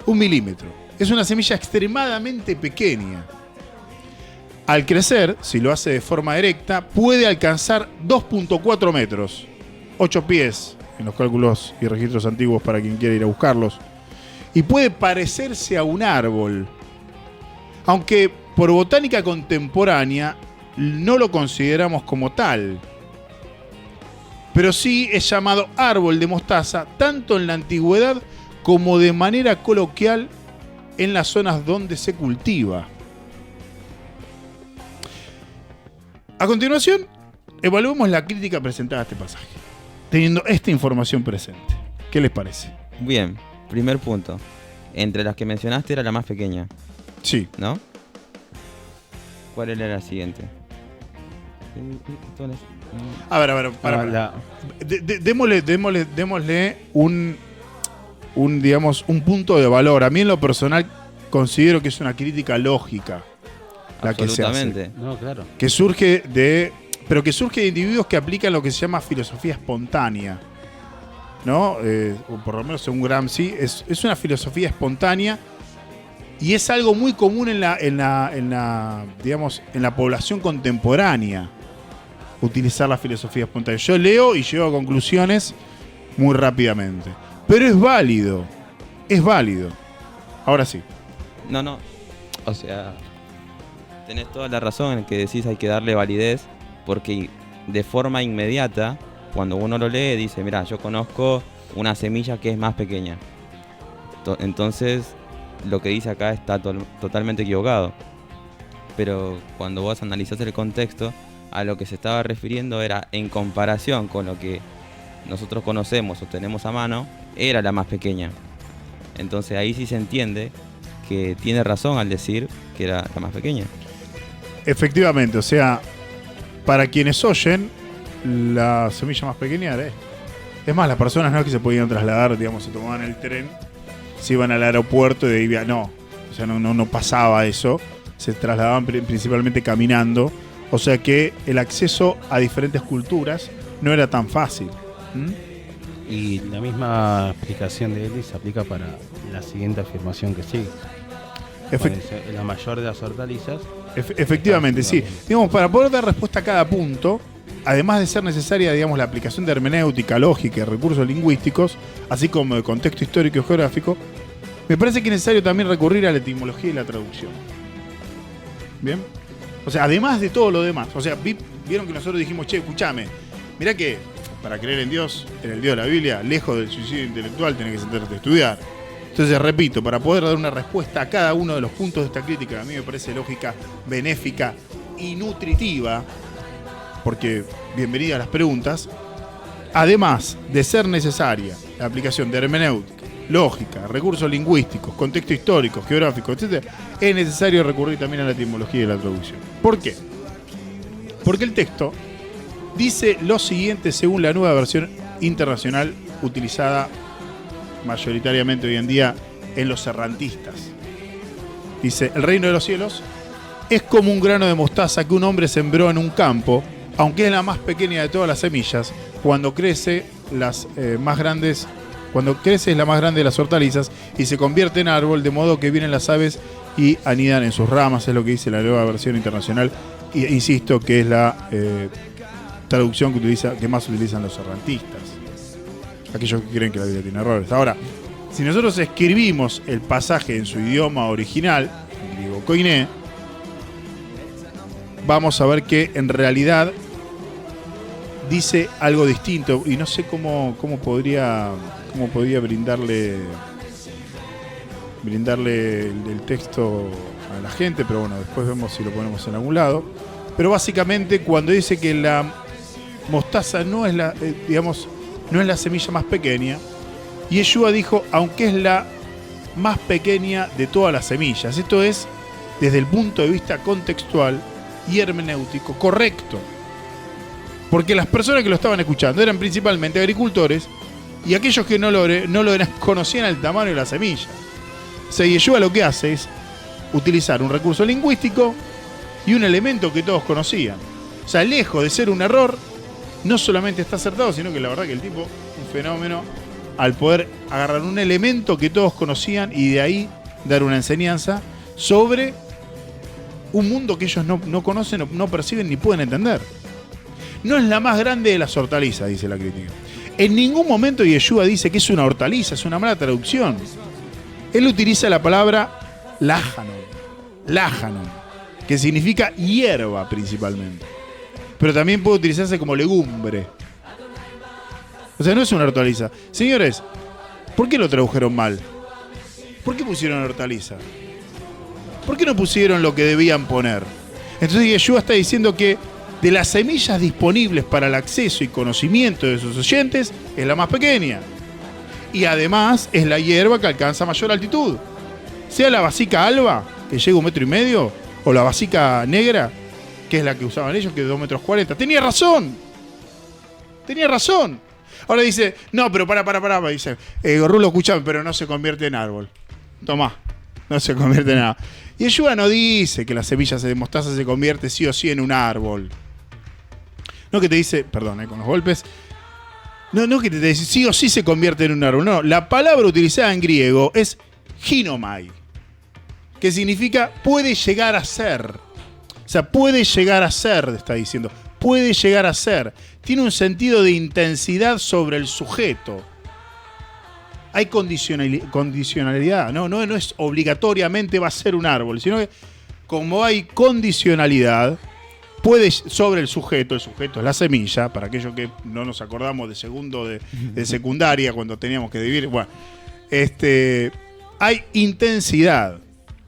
1 milímetro. Es una semilla extremadamente pequeña. Al crecer, si lo hace de forma erecta, puede alcanzar 2.4 metros. 8 pies en los cálculos y registros antiguos para quien quiera ir a buscarlos. Y puede parecerse a un árbol. Aunque por botánica contemporánea no lo consideramos como tal. Pero sí es llamado árbol de mostaza tanto en la antigüedad como de manera coloquial en las zonas donde se cultiva. A continuación, evaluemos la crítica presentada a este pasaje, teniendo esta información presente. ¿Qué les parece? Bien, primer punto. Entre las que mencionaste era la más pequeña, Sí. ¿no? ¿Cuál era la siguiente? A ver, para. Démosle un punto de valor. A mí en lo personal considero que es una crítica lógica la que se hace. Absolutamente. No, claro. Que surge de individuos que aplican lo que se llama filosofía espontánea, ¿no? O por lo menos según Gramsci, es una filosofía espontánea y es algo muy común en la población contemporánea, utilizar la filosofía espontánea. Yo leo y llego a conclusiones muy rápidamente. Pero es válido. Ahora sí. No. O sea, tenés toda la razón en que decís hay que darle validez, porque de forma inmediata, cuando uno lo lee, dice, mira, yo conozco una semilla que es más pequeña. Entonces, lo que dice acá está totalmente equivocado. Pero cuando vos analizás el contexto, a lo que se estaba refiriendo era en comparación con lo que nosotros conocemos o tenemos a mano, era la más pequeña. Entonces ahí sí se entiende que tiene razón al decir que era la más pequeña. Efectivamente, o sea, para quienes oyen, la semilla más pequeña era esta. Es más, las personas no es que se podían trasladar, se tomaban el tren, se iban al aeropuerto y de ahí no pasaba eso. Se trasladaban principalmente caminando. O sea que el acceso a diferentes culturas no era tan fácil. Y la misma explicación de Eli se aplica para la siguiente afirmación que sigue. La mayor de las hortalizas. Efectivamente, sí. Para poder dar respuesta a cada punto, además de ser necesaria, la aplicación de hermenéutica, lógica y recursos lingüísticos, así como de contexto histórico y geográfico, me parece que es necesario también recurrir a la etimología y la traducción. ¿Bien? O sea, además de todo lo demás. O sea, vieron que nosotros dijimos, escúchame, mirá que para creer en Dios, en el Dios de la Biblia, lejos del suicidio intelectual, tenés que sentarte a estudiar. Entonces, repito, para poder dar una respuesta a cada uno de los puntos de esta crítica, que a mí me parece lógica, benéfica y nutritiva, porque bienvenidas las preguntas, además de ser necesaria la aplicación de hermenéutica, lógica, recursos lingüísticos, contexto histórico, geográfico, etc., es necesario recurrir también a la etimología y la traducción. ¿Por qué? Porque el texto dice lo siguiente según la nueva versión internacional utilizada mayoritariamente hoy en día en los errantistas. Dice, el reino de los cielos es como un grano de mostaza que un hombre sembró en un campo, aunque es la más pequeña de todas las semillas, cuando crece es la más grande de las hortalizas y se convierte en árbol, de modo que vienen las aves y anidan en sus ramas, es lo que dice la nueva versión internacional, y insisto que es la traducción que más utilizan los errantistas, aquellos que creen que la Biblia tiene errores. Ahora, si nosotros escribimos el pasaje en su idioma original, en griego koiné, vamos a ver que en realidad dice algo distinto y no sé cómo podría brindarle el texto a la gente, pero bueno, después vemos si lo ponemos en algún lado. pero básicamente cuando dice que la mostaza no es no es la semilla más pequeña, y Yeshua dijo, aunque es la más pequeña de todas las semillas. Esto es, desde el punto de vista contextual y hermenéutico, correcto. Porque las personas que lo estaban escuchando eran principalmente agricultores y aquellos que no lo eran, conocían el tamaño de la semilla. O sea, Yeshua lo que hace es utilizar un recurso lingüístico y un elemento que todos conocían. O sea, lejos de ser un error, no solamente está acertado, sino que la verdad que el tipo, un fenómeno, al poder agarrar un elemento que todos conocían y de ahí dar una enseñanza sobre un mundo que ellos no conocen, no perciben ni pueden entender. No es la más grande de las hortalizas, dice la crítica. En ningún momento Yeshua dice que es una hortaliza, es una mala traducción. Él utiliza la palabra lájanon, que significa hierba principalmente. Pero también puede utilizarse como legumbre. O sea, no es una hortaliza. Señores, ¿por qué lo tradujeron mal? ¿Por qué pusieron hortaliza? ¿Por qué no pusieron lo que debían poner? Entonces Yeshua está diciendo que de las semillas disponibles para el acceso y conocimiento de sus oyentes, es la más pequeña. Y además es la hierba que alcanza mayor altitud. Sea la vasica alba, que llega 1,5 metros, o la vasica negra, que es la que usaban ellos, que es de 2,40 metros. ¡Tenía razón! ¡Tenía razón! Ahora dice, no, pero para. Dice, Rulo, escuchame, pero no se convierte en árbol. Tomá, no se convierte en nada. Y Yeshua no dice que la semilla de mostaza se convierte sí o sí en un árbol. No que te dice, perdón, con los golpes. No que te dice sí o sí se convierte en un árbol. No, la palabra utilizada en griego es ginomai, que significa puede llegar a ser. O sea, puede llegar a ser, está diciendo. Puede llegar a ser. Tiene un sentido de intensidad sobre el sujeto. Hay condicionalidad. No es obligatoriamente va a ser un árbol, sino que como hay condicionalidad, puede sobre el sujeto es la semilla, para aquellos que no nos acordamos de segundo de secundaria cuando teníamos que dividir. Bueno, hay intensidad.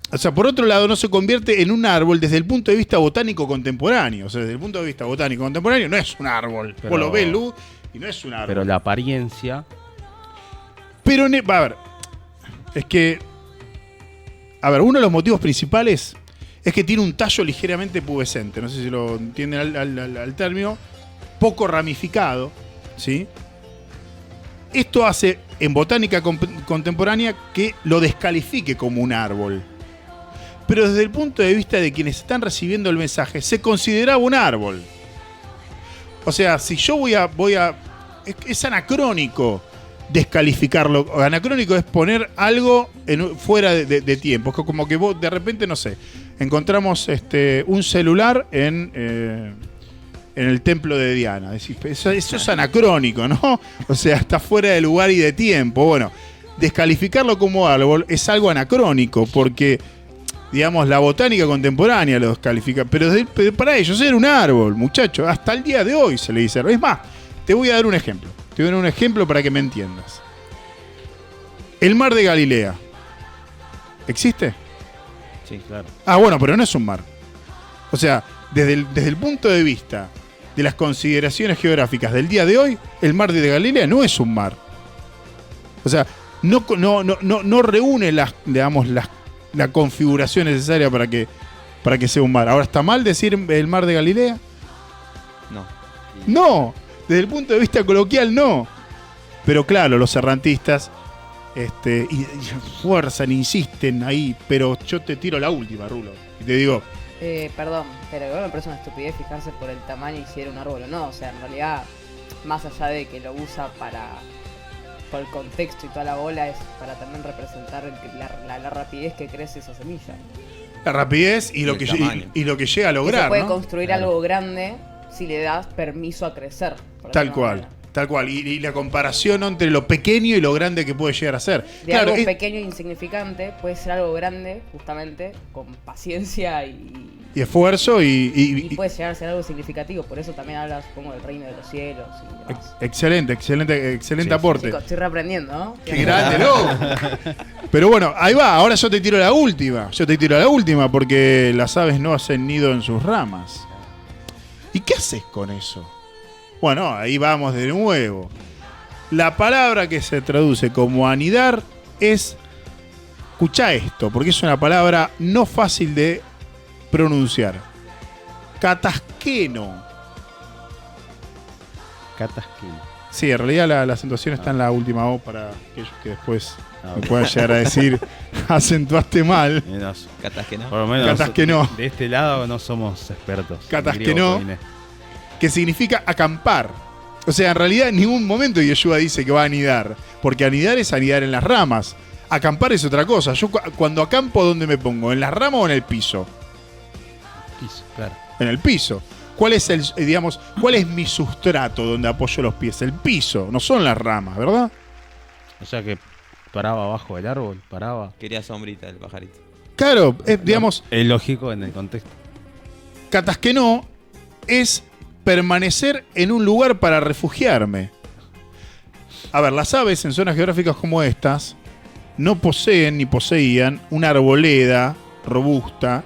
O sea, por otro lado, no se convierte en un árbol desde el punto de vista botánico contemporáneo. O sea, desde el punto de vista botánico contemporáneo no es un árbol. Vos lo ves, luz, y no es un árbol. Pero la apariencia... Pero, a ver, es que... A ver, uno de los motivos principales es que tiene un tallo ligeramente pubescente. No sé si lo entienden al término. Poco ramificado, ¿sí? Esto hace, en botánica contemporánea, que lo descalifique como un árbol. Pero desde el punto de vista de quienes están recibiendo el mensaje, se consideraba un árbol. O sea, si yo voy a es anacrónico descalificarlo. Anacrónico es poner algo fuera de tiempo. Es como que vos de repente, no sé, encontramos un celular en el templo de Diana. Decís, eso es anacrónico, ¿no? O sea, está fuera de lugar y de tiempo. Bueno, descalificarlo como árbol es algo anacrónico porque... Digamos, la botánica contemporánea lo descalifica, pero para ellos era un árbol, muchachos. Hasta el día de hoy se le dice árbol. Es más, te voy a dar un ejemplo. Te voy a dar un ejemplo para que me entiendas. El mar de Galilea. ¿Existe? Sí, claro. Ah, bueno, pero no es un mar. O sea, desde el punto de vista de las consideraciones geográficas del día de hoy, el mar de Galilea no es un mar. O sea, no reúne la configuración necesaria para que sea un mar. Ahora, ¿está mal decir el mar de Galilea? No. No, desde el punto de vista coloquial no. Pero claro, los errantistas y fuerzan, insisten ahí, pero yo te tiro la última, Rulo. Y te digo... Perdón, pero igual me parece una estupidez fijarse por el tamaño y si era un árbol o no. O sea, en realidad, más allá de que lo usa por el contexto y toda la bola, es para también representar la rapidez que crece esa semilla. La rapidez y lo que llega a lograr, se puede construir algo grande si le das permiso a crecer. Tal cual. Y la comparación entre lo pequeño y lo grande que puede llegar a ser. Algo pequeño e insignificante puede ser algo grande, justamente, con paciencia y esfuerzo y puede llegar a ser algo significativo. Por eso también hablas, supongo, del reino de los cielos y demás. Excelente aporte. Chicos, estoy reaprendiendo, ¿no? Qué grande, ¿no? Pero bueno, ahí va. Ahora yo te tiro la última porque las aves no hacen nido en sus ramas. ¿Y qué haces con eso? Bueno, ahí vamos de nuevo. La palabra que se traduce como anidar es, escuchá esto, porque es una palabra no fácil de pronunciar. Catasqueno. Catasquino. Sí, en realidad la acentuación está en la última O para aquellos que después me puedan llegar a decir acentuaste mal. Catasqueno. Por lo menos Catasqueno. de este lado no somos expertos. en Catasqueno. griego, Inés. Que significa acampar. O sea, en realidad en ningún momento Yeshua dice que va a anidar, porque anidar es anidar en las ramas. Acampar es otra cosa. Yo cuando acampo, ¿dónde me pongo? ¿En las ramas o en el piso? Piso, claro. En el piso. ¿Cuál es cuál es mi sustrato donde apoyo los pies? El piso, no son las ramas, ¿verdad? O sea que paraba abajo del árbol, paraba. Quería sombrita el pajarito. Claro, es lógico en el contexto. catasquenó es permanecer en un lugar para refugiarme. A ver, las aves en zonas geográficas como estas no poseen ni poseían una arboleda robusta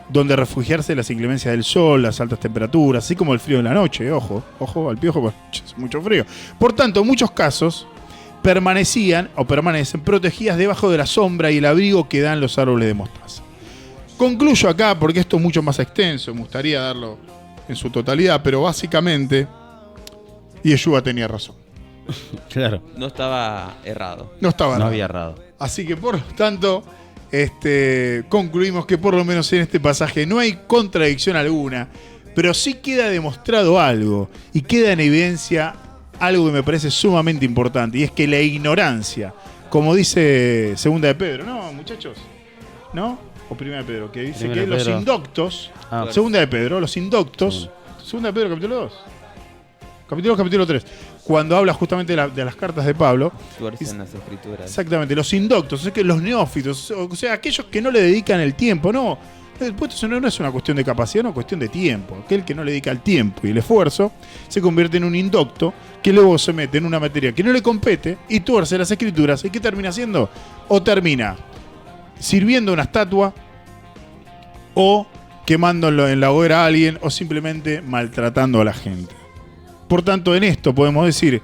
donde refugiarse de las inclemencias del sol, las altas temperaturas, así como el frío de la noche. Ojo al piojo, porque es mucho frío. Por tanto, en muchos casos permanecen protegidas debajo de la sombra y el abrigo que dan los árboles de mostaza. Concluyo acá, porque esto es mucho más extenso, me gustaría darlo en su totalidad, pero básicamente Yeshua tenía razón. Claro. No estaba errado. No estaba No errado. había errado. Así que por lo tanto, concluimos que por lo menos en este pasaje no hay contradicción alguna, pero sí queda demostrado algo y queda en evidencia algo que me parece sumamente importante, y es que la ignorancia, como dice Segunda de Pedro, ¿no, muchachos? ¿No? O Primera de Pedro, que dice Primera que de los Pedro. indoctos, Ah, Segunda de Pedro, los indoctos, Segunda de Pedro, capítulo 2. Capítulo 2, capítulo 3. Cuando habla justamente de las cartas de Pablo. Tuercen las escrituras. Exactamente, los indoctos, es que los neófitos, o sea, aquellos que no le dedican el tiempo, no. Después eso no es una cuestión de capacidad, no es cuestión de tiempo. Aquel que no le dedica el tiempo y el esfuerzo se convierte en un indocto que luego se mete en una materia que no le compete y tuerce las escrituras. ¿Y qué termina haciendo? O termina sirviendo una estatua, o quemándolo en la hoguera a alguien, o simplemente maltratando a la gente. Por tanto, en esto podemos decir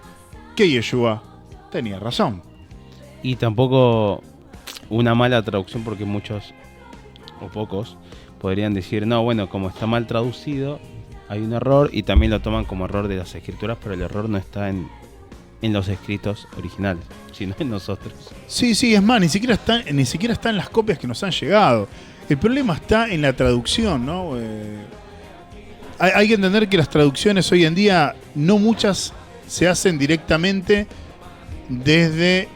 que Yeshua tenía razón. Y tampoco una mala traducción, porque muchos o pocos podrían decir, no, bueno, como está mal traducido, hay un error, y también lo toman como error de las escrituras, pero el error no está en los escritos originales, sino en nosotros. Sí, es más, ni siquiera está en las copias que nos han llegado. El problema está en la traducción, ¿no? Hay que entender que las traducciones hoy en día, no muchas se hacen directamente desde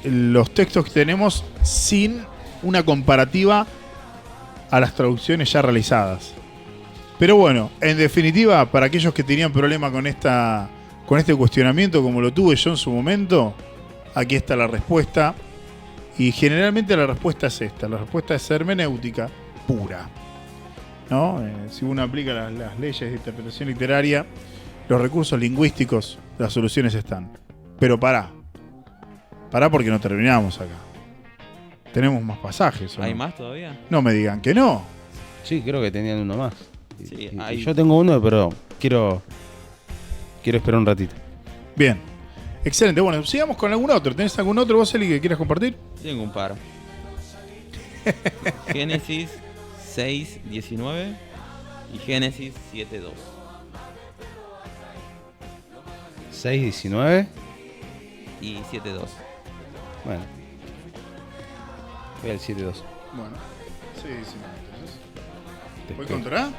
los textos que tenemos sin una comparativa a las traducciones ya realizadas. Pero bueno, en definitiva, para aquellos que tenían problema con este cuestionamiento, como lo tuve yo en su momento, aquí está la respuesta. Y generalmente la respuesta es esta. La respuesta es hermenéutica pura, ¿no? Si uno aplica las leyes de interpretación literaria, los recursos lingüísticos, las soluciones están. Pero pará porque no terminamos acá. Tenemos más pasajes, ¿o ¿Hay no? más todavía? No me digan que no. Sí, creo que tenían uno más. Sí, Y hay. yo tengo uno, pero quiero esperar un ratito. Bien. Excelente. Bueno, sigamos con algún otro. ¿Tenés algún otro, vos, Eli, que quieras compartir? Tengo un par. Génesis 6:19 y Génesis 7:2. 6:19. Y 7:2. Bueno. Voy al 7:2. Bueno. Sí, entonces. Te ¿Voy espero. contra?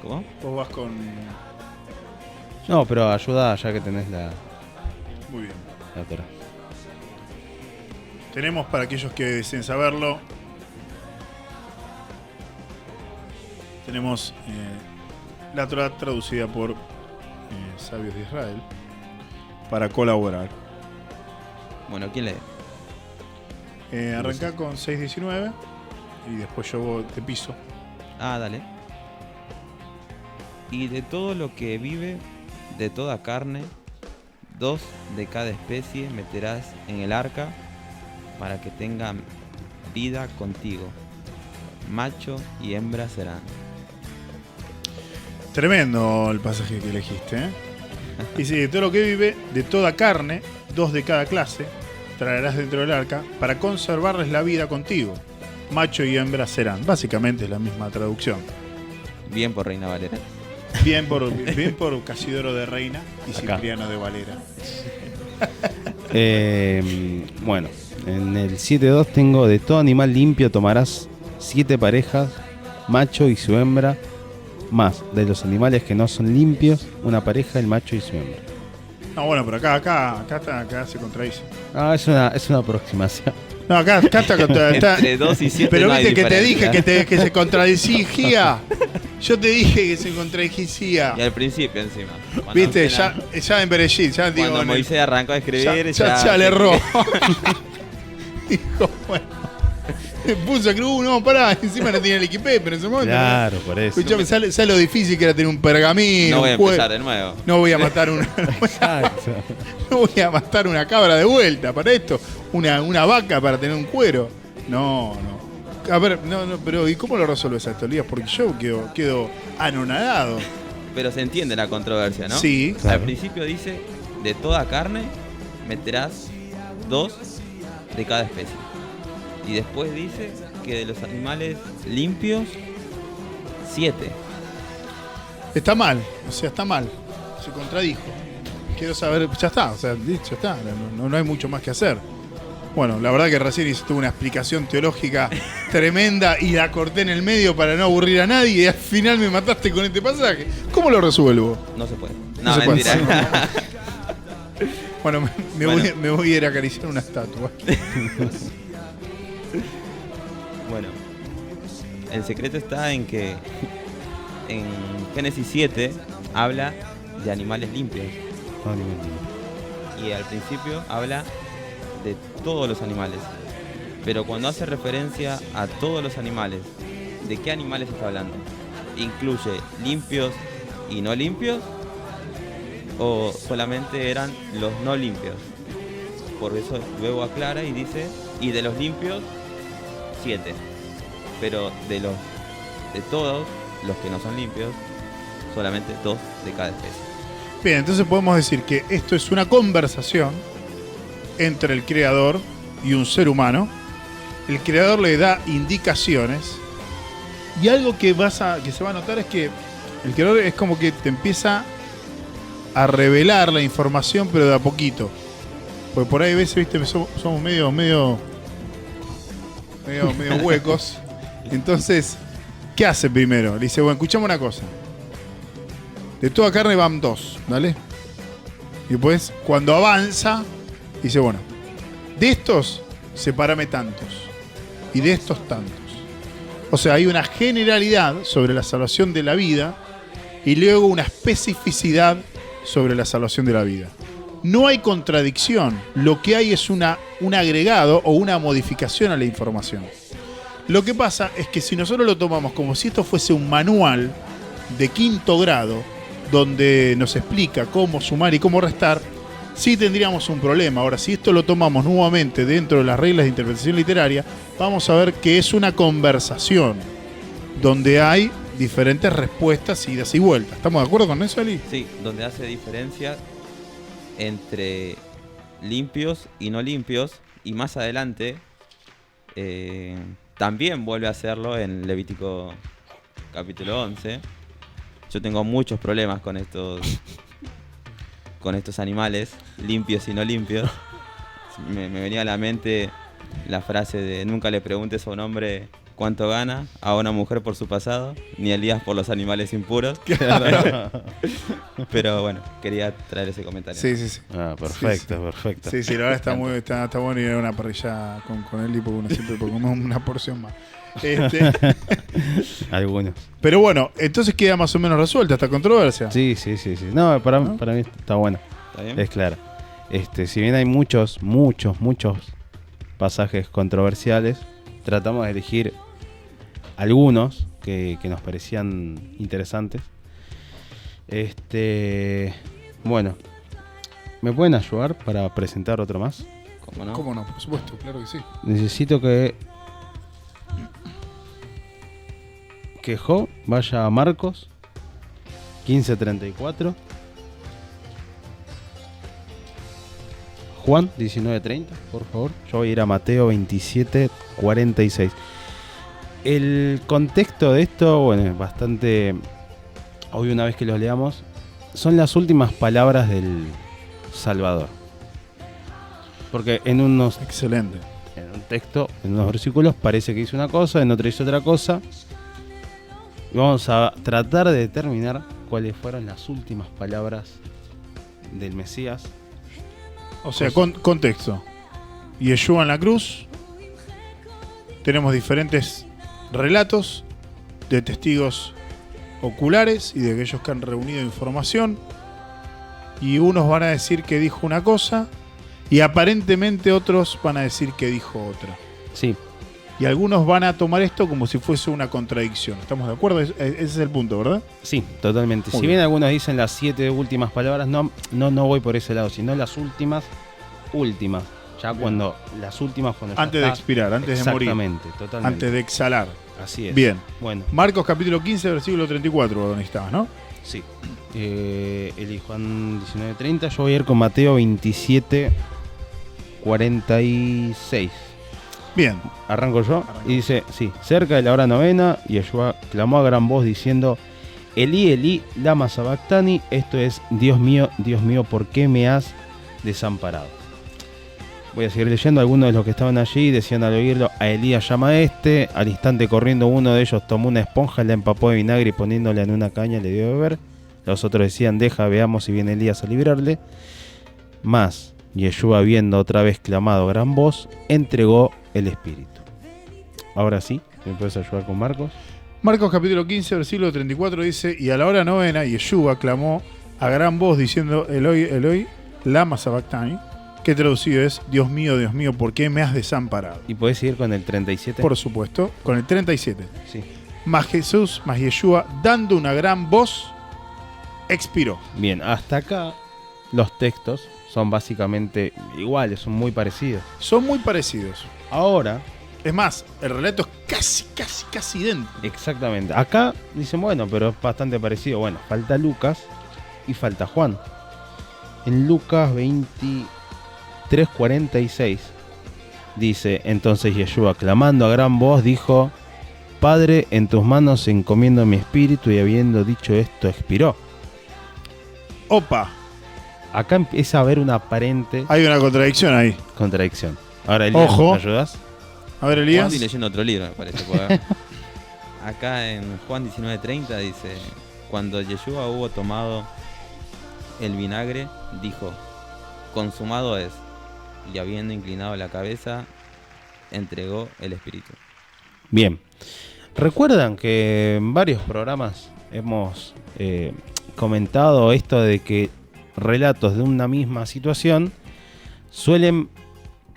¿Cómo? ¿Vos vas con...? No, pero ayuda ya que tenés la Muy bien. Torá. Tenemos, para aquellos que deseen saberlo, tenemos la Torá traducida por sabios de Israel para colaborar. Bueno, ¿quién lee? Arrancá con 6:19 y después yo te piso. Ah, dale. Y de todo lo que vive, de toda carne, 2 de cada especie meterás en el arca para que tengan vida contigo. Macho y hembra serán. Tremendo el pasaje que elegiste, ¿eh? Y sí, de todo lo que vive, de toda carne, 2 de cada clase, traerás dentro del arca para conservarles la vida contigo. Macho y hembra serán. Básicamente es la misma traducción. Bien por Reina Valera. Bien por Casidoro de Reina y Acá. Cipriano de Valera. Bueno, en el 7.2 tengo: de todo animal limpio tomarás 7 parejas, macho y su hembra, más de los animales que no son limpios, una pareja, el macho y su hembra. No, bueno, pero acá se contradice. Ah, es una aproximación. No, acá está. Entre 2 y 7 Pero no hay viste que te dije diferencia. que se contradecía. Yo te dije que se contradecía. Y al principio encima. Cuando Viste, Ancena- ya en Bereshit, ya digo. Cuando en el- Moisés arrancó a escribir, ya le erró. Dijo, bueno. Me puso a cruz, no, pará, encima no tenía el equipé, pero en ese momento. Claro, por eso. Escuchame, ¿sabes lo difícil que era tener un pergamino? No voy a un jue- empezar de nuevo. No voy a matar una. Exacto. No voy a matar una cabra de vuelta para esto. Una vaca para tener un cuero. No. A ver, no, pero ¿y cómo lo resuelves a esto, Elías? Porque yo quedo anonadado. Pero se entiende la controversia, ¿no? Sí. Claro. Al principio dice, de toda carne meterás 2 de cada especie. Y después dice que de los animales limpios, 7. Está mal, está mal. Se contradijo. Quiero saber, ya está, ya está. No hay mucho más que hacer. Bueno, la verdad que recién hiciste una explicación teológica tremenda y la corté en el medio para no aburrir a nadie y al final me mataste con este pasaje. ¿Cómo lo resuelvo? No se puede. No No, se puede. mentira. Bueno, me voy a ir a acariciar una estatua. Bueno, el secreto está en que en Génesis 7 habla de animales limpios. Y al principio habla de todos los animales. Pero cuando hace referencia a todos los animales, ¿de qué animales está hablando? ¿Incluye limpios y no limpios? ¿O solamente eran los no limpios? Por eso luego aclara y dice, y de los limpios, 7. Pero de todos los que no son limpios, solamente 2 de cada especie. Bien, entonces podemos decir que esto es una conversación entre el creador y un ser humano. El creador le da indicaciones y algo que se va a notar es que el creador es como que te empieza a revelar la información, pero de a poquito. Porque por ahí a veces, viste, somos medio huecos. Entonces, ¿qué hace primero? Le dice, bueno, escuchame una cosa. De toda carne van 2, ¿dale? Y después, cuando avanza, dice, bueno, de estos sepárame tantos. Y de estos tantos. O sea, hay una generalidad sobre la salvación de la vida y luego una especificidad sobre la salvación de la vida. No hay contradicción. Lo que hay es un agregado o una modificación a la información. Lo que pasa es que si nosotros lo tomamos como si esto fuese un manual de 5º grado, donde nos explica cómo sumar y cómo restar, sí tendríamos un problema. Ahora, si esto lo tomamos nuevamente dentro de las reglas de interpretación literaria, vamos a ver que es una conversación donde hay diferentes respuestas, idas y vueltas. ¿Estamos de acuerdo con eso, Ali? Sí, donde hace diferencia entre limpios y no limpios, y más adelante también vuelve a hacerlo en Levítico capítulo 11. Yo tengo muchos problemas con estos animales, limpios y no limpios. Me venía a la mente la frase de nunca le preguntes a un hombre cuánto gana, a una mujer por su pasado, ni a Elías por los animales impuros. Pero bueno, quería traer ese comentario. Sí. Ah, perfecto, perfecto. Sí, la verdad está bueno ir a una parrilla con él y porque uno siempre comemos una porción más. Algunos. Pero bueno, entonces queda más o menos resuelta esta controversia. Sí. No, para mí está bueno. ¿Está bien? Es claro. Si bien hay muchos pasajes controversiales, tratamos de elegir algunos que nos parecían interesantes. Bueno, ¿me pueden ayudar para presentar otro más? ¿Cómo no? ¿Cómo no? Por supuesto, claro que sí. Necesito que Jo vaya a Marcos 15:34. Juan 19:30, por favor. Yo voy a ir a Mateo 27:46. El contexto de esto, bueno, es bastante obvio una vez que los leamos. Son las últimas palabras del Salvador. Porque en un Excelente. texto, en unos versículos, parece que dice una cosa, en otro dice otra cosa. Y vamos a tratar de determinar cuáles fueron las últimas palabras del Mesías. O sea, contexto. Yeshua en la cruz. Tenemos diferentes relatos de testigos oculares y de aquellos que han reunido información. Y unos van a decir que dijo una cosa y aparentemente otros van a decir que dijo otra. Sí, Y algunos van a tomar esto como si fuese una contradicción. ¿Estamos de acuerdo? Ese es el punto, ¿verdad? sí, totalmente. Muy Si bien. bien algunos dicen las 7 últimas palabras, no voy por ese lado, sino las últimas. Ya Bien. cuando las últimas, cuando ya Antes de está- expirar, antes de morir. Exactamente, totalmente. Antes de exhalar. Así es. Bien. Bueno, Marcos capítulo 15, versículo 34, donde estabas, ¿no? sí. El Juan 19:30. Yo voy a ir con Mateo 27:46. Bien. Arranco yo. Arranca. Y dice, sí, cerca de la hora novena, Yeshua clamó a gran voz diciendo, Elí, Elí, lama sabactani, esto es, Dios mío, ¿por qué me has desamparado? Voy a seguir leyendo. Algunos de los que estaban allí decían al oírlo, a Elías llama a este. Al instante corriendo uno de ellos tomó una esponja, la empapó de vinagre y poniéndola en una caña le dio de beber. Los otros decían, deja, veamos si viene Elías a librarle. Mas Yeshua, habiendo otra vez clamado a gran voz, entregó el espíritu. Ahora sí, ¿me puedes ayudar con Marcos? Marcos capítulo 15, versículo 34 dice, y a la hora novena Yeshua clamó a gran voz diciendo, Eloi, Eloi, lama sabactani, que traducido es, Dios mío, ¿por qué me has desamparado? ¿Y podés seguir con el 37? Por supuesto, con el 37. Sí. Mas Yeshua, dando una gran voz, expiró. Bien, hasta acá los textos son básicamente iguales, son muy parecidos. Son muy parecidos. Ahora, Es más, el relato es casi idéntico. exactamente, acá dicen, bueno, pero es bastante parecido. Bueno, falta Lucas y falta Juan. En Lucas 23:46 dice, entonces Yeshua, clamando a gran voz, dijo, Padre, en tus manos encomiendo mi espíritu, y habiendo dicho esto, expiró. Opa, Acá empieza a haber una aparente hay una contradicción ahí. contradicción. Ahora, Elías, Ojo. ¿me ayudas? A ver, Juan, Elías. estoy leyendo otro libro, me parece. porque acá en Juan 19:30 dice, cuando Yeshua hubo tomado el vinagre, dijo, consumado es, y habiendo inclinado la cabeza, entregó el espíritu. Bien. ¿Recuerdan que en varios programas hemos comentado esto de que relatos de una misma situación suelen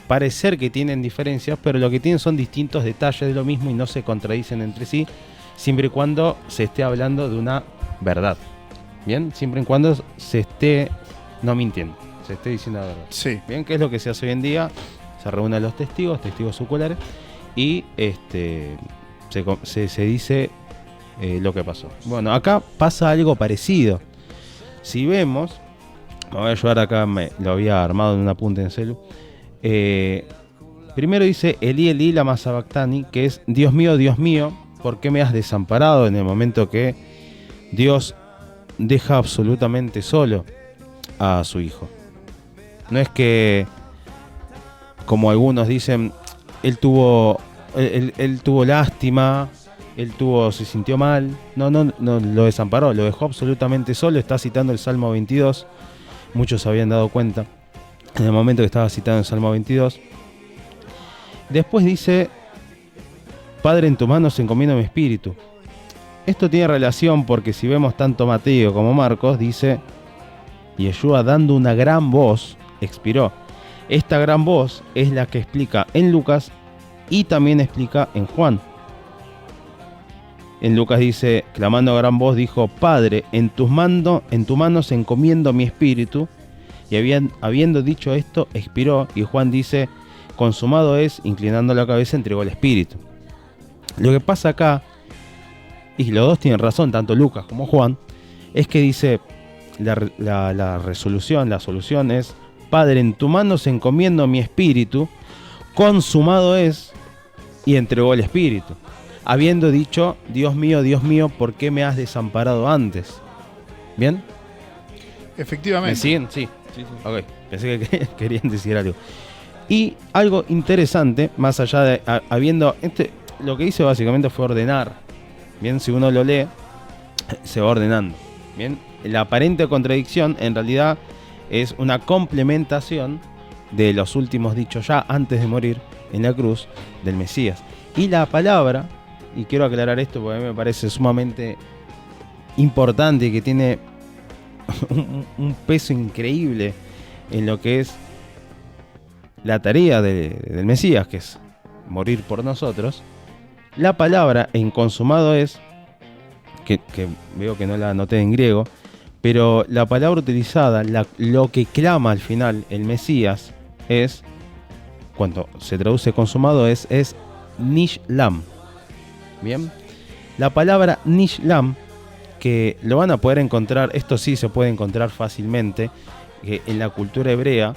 parecer que tienen diferencias, pero lo que tienen son distintos detalles de lo mismo y no se contradicen entre sí, siempre y cuando se esté hablando de una verdad? Bien, siempre y cuando se esté no mintiendo, se esté diciendo la verdad. Sí. Bien, ¿qué es lo que se hace hoy en día? Se reúnen los testigos oculares, y se dice lo que pasó. Bueno, acá pasa algo parecido. Si vemos, me voy a ayudar acá, lo había armado en un apunte en celu. Primero dice Elí, Elí, lama sabactani, que es Dios mío, ¿por qué me has desamparado? En el momento que Dios deja absolutamente solo a su hijo. No es que, como algunos dicen, él tuvo lástima, se sintió mal. No, lo desamparó, lo dejó absolutamente solo. Está citando el Salmo 22. Muchos se habían dado cuenta en el momento que estaba citando el Salmo 22. Después dice, Padre, en tus manos encomiendo mi espíritu. Esto tiene relación porque si vemos tanto Mateo como Marcos, dice, Yeshua, dando una gran voz, expiró. Esta gran voz es la que explica en Lucas y también explica en Juan. En Lucas dice, clamando a gran voz, dijo, Padre, en tus manos encomiendo mi espíritu. Y habiendo dicho esto, expiró. Y Juan dice, consumado es, inclinando la cabeza, entregó el espíritu. Lo que pasa acá, y los dos tienen razón, tanto Lucas como Juan, es que dice, la resolución, la solución es: Padre, en tu mano se encomiendo mi espíritu, consumado es, y entregó el espíritu, habiendo dicho: Dios mío, ¿por qué me has desamparado antes? ¿Bien? Efectivamente. ¿Me siguen? Sí. Sí, sí. Ok, pensé que querían decir algo. Y algo interesante, más allá de habiendo lo que hice básicamente fue ordenar. Bien, si uno lo lee, se va ordenando. Bien, la aparente contradicción en realidad es una complementación de los últimos dichos ya antes de morir en la cruz del Mesías. Y la palabra, y quiero aclarar esto porque a mí me parece sumamente importante y que tiene un peso increíble en lo que es la tarea del Mesías, que es morir por nosotros. La palabra en consumado es, que veo que no la anoté en griego, pero la palabra utilizada, lo que clama al final el Mesías es, cuando se traduce consumado, es Nishlam. Bien, la palabra Nishlam, que lo van a poder encontrar, esto sí se puede encontrar fácilmente, que en la cultura hebrea,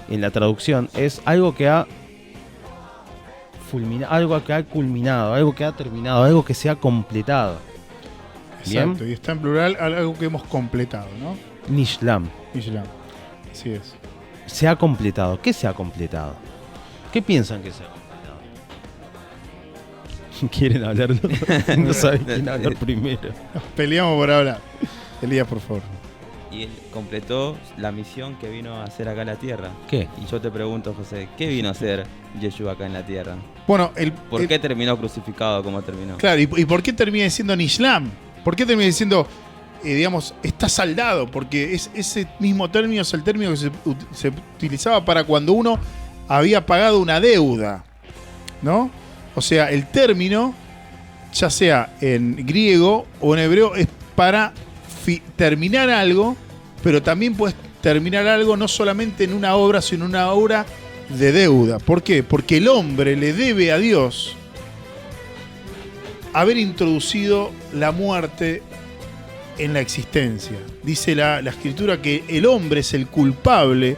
en la traducción, es algo que ha fulminado, algo que ha culminado, algo que ha terminado, algo que se ha completado. Exacto, Bien. y está en plural algo que hemos completado, ¿no? Nishlam. Islam. Así es. Se ha completado. ¿Qué se ha completado? ¿Qué piensan que se ha completado? ¿Quieren hablarlo? No saben quién hablar primero. Nos peleamos por hablar. Elías, por favor. Y él completó la misión que vino a hacer acá en la tierra. ¿Qué? Y yo te pregunto, José, ¿qué vino a hacer Yeshua acá en la tierra? Bueno, ¿Por qué terminó crucificado como terminó? Claro, ¿y por qué termina diciendo Nishlam? ¿Por qué termina diciendo, digamos, está saldado? Porque ese mismo término es el término que se utilizaba para cuando uno había pagado una deuda, ¿no? O sea, el término, ya sea en griego o en hebreo, es para terminar algo, pero también puedes terminar algo no solamente en una obra, sino en una obra de deuda. ¿Por qué? Porque el hombre le debe a Dios haber introducido la muerte en la existencia. Dice la escritura que el hombre es el culpable